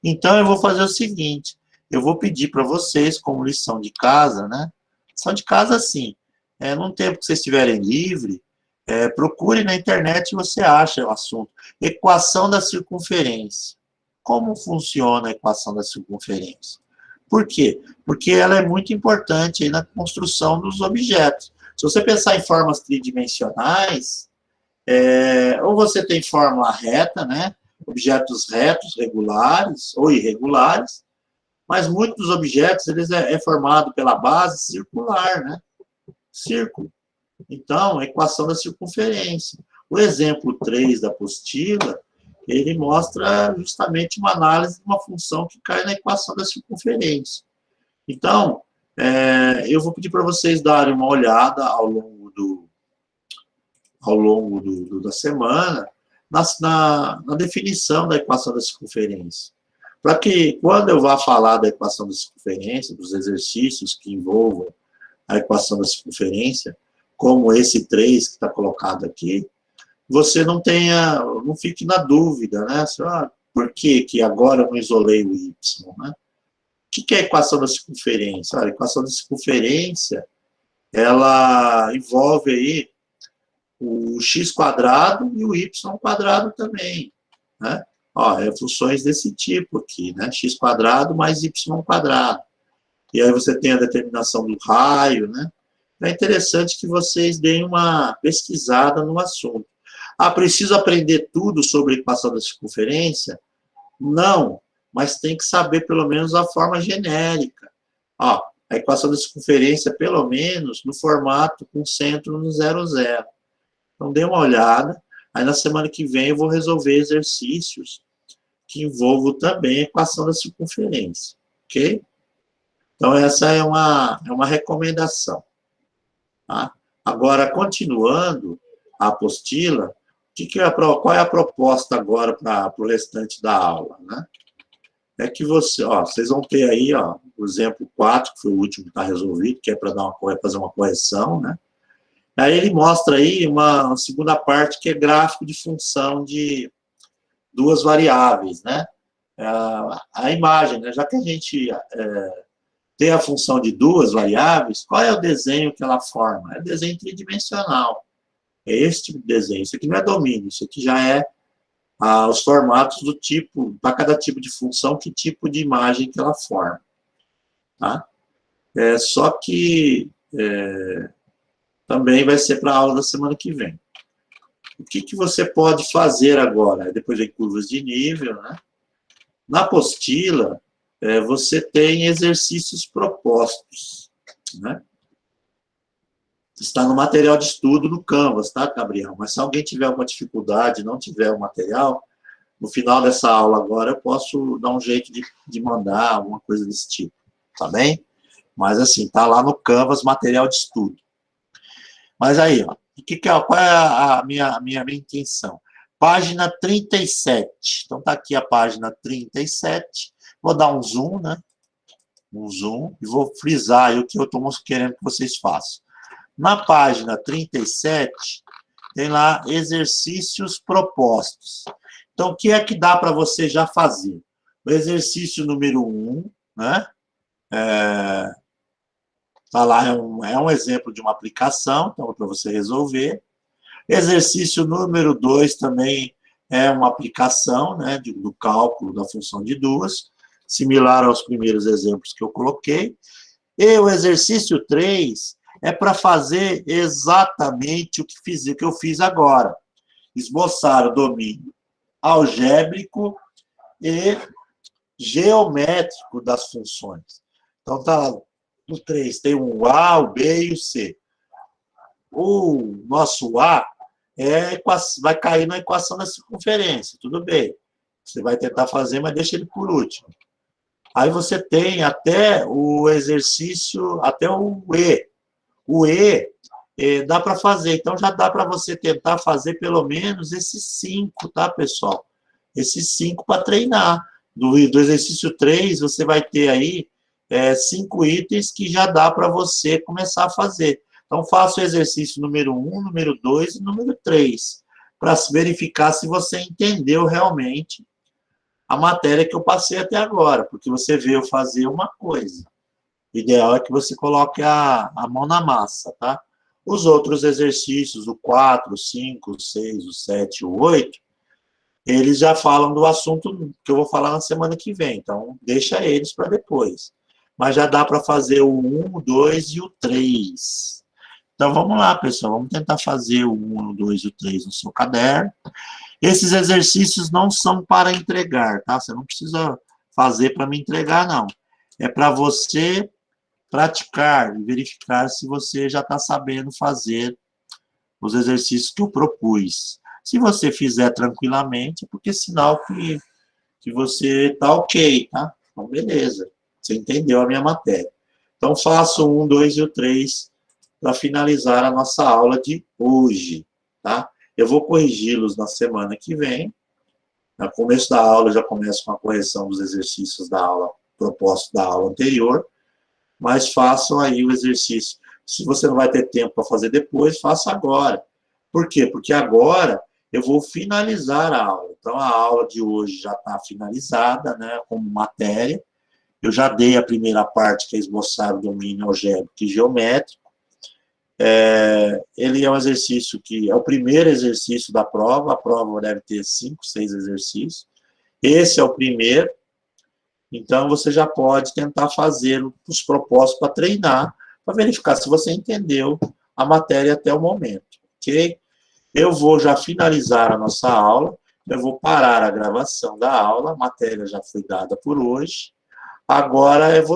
Então, eu vou fazer o seguinte, eu vou pedir para vocês, como lição de casa, né? Lição de casa, assim, num tempo que vocês estiverem livre, procure na internet e você acha o assunto. Equação da circunferência. Como funciona a equação da circunferência? Por quê? Porque ela é muito importante aí na construção dos objetos. Se você pensar em formas tridimensionais, ou você tem fórmula reta, né? Objetos retos, regulares ou irregulares, mas muitos dos objetos eles formado pela base circular, né? Círculo. Então, a equação da circunferência. O exemplo 3 da apostila, ele mostra justamente uma análise de uma função que cai na equação da circunferência. Então, eu vou pedir para vocês darem uma olhada ao longo da semana na definição da equação da circunferência. Para que, quando eu vá falar da equação da circunferência, dos exercícios que envolvam a equação da circunferência, como esse 3 que está colocado aqui, você não fique na dúvida, né? Por que agora eu não isolei o y, né? O que é a equação da circunferência? A equação da circunferência, ela envolve aí o x² e o y² também, né? Ó, é funções desse tipo aqui, né? X² mais Y². E aí você tem a determinação do raio, né? É interessante que vocês deem uma pesquisada no assunto. Ah, preciso aprender tudo sobre a equação da circunferência? Não, mas tem que saber pelo menos a forma genérica. Ó, a equação da circunferência, pelo menos, no formato com centro no 0, 0. Então, dê uma olhada. Aí, na semana que vem, eu vou resolver exercícios que envolvam também a equação da circunferência. Ok? Então, essa é uma recomendação. Tá? Agora, continuando a apostila, qual é a proposta agora para o restante da aula? Né? É que vocês vão ter aí, ó, o exemplo 4, que foi o último que está resolvido, que é para fazer uma correção, né? Aí ele mostra aí uma segunda parte, que é gráfico de função de duas variáveis, né? A imagem, né? Já que a gente tem a função de duas variáveis, qual é o desenho que ela forma? É desenho tridimensional. É esse tipo de desenho. Isso aqui não é domínio, isso aqui já é os formatos do tipo, para cada tipo de função, que tipo de imagem que ela forma. Tá? Só que também vai ser para a aula da semana que vem. O que você pode fazer agora? Depois vem curvas de nível, né? Na apostila, você tem exercícios propostos, né? Está no material de estudo no Canvas, tá, Gabriel? Mas se alguém tiver alguma dificuldade, não tiver o material, no final dessa aula agora eu posso dar um jeito de mandar alguma coisa desse tipo, tá bem? Mas assim, tá lá no Canvas, material de estudo. Mas aí, ó, qual é a minha intenção? Página 37. Então tá aqui a página 37. Vou dar um zoom, né? Um zoom, e vou frisar aí o que eu estou querendo que vocês façam. Na página 37, tem lá exercícios propostos. Então, o que é que dá para você já fazer? O exercício número 1, né? Tá lá, é um exemplo de uma aplicação, então, para você resolver. Exercício número 2 também é uma aplicação, né, do cálculo da função de duas, similar aos primeiros exemplos que eu coloquei. E o exercício 3 é para fazer exatamente o que eu fiz agora. Esboçar o domínio algébrico e geométrico das funções. Então, tá no 3, tem o A, o B e o C. O nosso A vai cair na equação da circunferência, tudo bem. Você vai tentar fazer, mas deixa ele por último. Aí você tem até o exercício, até o E. O E dá para fazer, então já dá para você tentar fazer pelo menos esses 5, tá, pessoal? Esses 5 para treinar. Do exercício 3, você vai ter aí 5 itens que já dá para você começar a fazer. Então, faça o exercício número 1, número 2 e número 3, para verificar se você entendeu realmente a matéria que eu passei até agora, porque você veio fazer uma coisa. O ideal é que você coloque a mão na massa, tá? Os outros exercícios, o 4, o 5, o 6, o 7, o 8, eles já falam do assunto que eu vou falar na semana que vem, então deixa eles para depois. Mas já dá para fazer o 1, o 2 e o 3. Então vamos lá, pessoal, vamos tentar fazer o 1, o 2 e o 3 no seu caderno. Esses exercícios não são para entregar, tá? Você não precisa fazer para me entregar, não. É para você praticar e verificar se você já está sabendo fazer os exercícios que eu propus. Se você fizer tranquilamente, é porque é sinal que você está ok, tá? Então, beleza. Você entendeu a minha matéria. Então, faço o 1, 2 e o 3 para finalizar a nossa aula de hoje, tá? Eu vou corrigi-los na semana que vem. No começo da aula, eu já começo com a correção dos exercícios da aula, proposto da aula anterior, mas façam aí o exercício. Se você não vai ter tempo para fazer depois, faça agora. Por quê? Porque agora eu vou finalizar a aula. Então, a aula de hoje já está finalizada, né, como matéria. Eu já dei a primeira parte, que é esboçar o domínio algébrico e geométrico. Ele é um exercício que é o primeiro exercício da prova. A prova deve ter 5, 6 exercícios. Esse é o primeiro. Então, você já pode tentar fazer os propósitos para treinar, para verificar se você entendeu a matéria até o momento, ok? Eu vou já finalizar a nossa aula, eu vou parar a gravação da aula, a matéria já foi dada por hoje. Agora é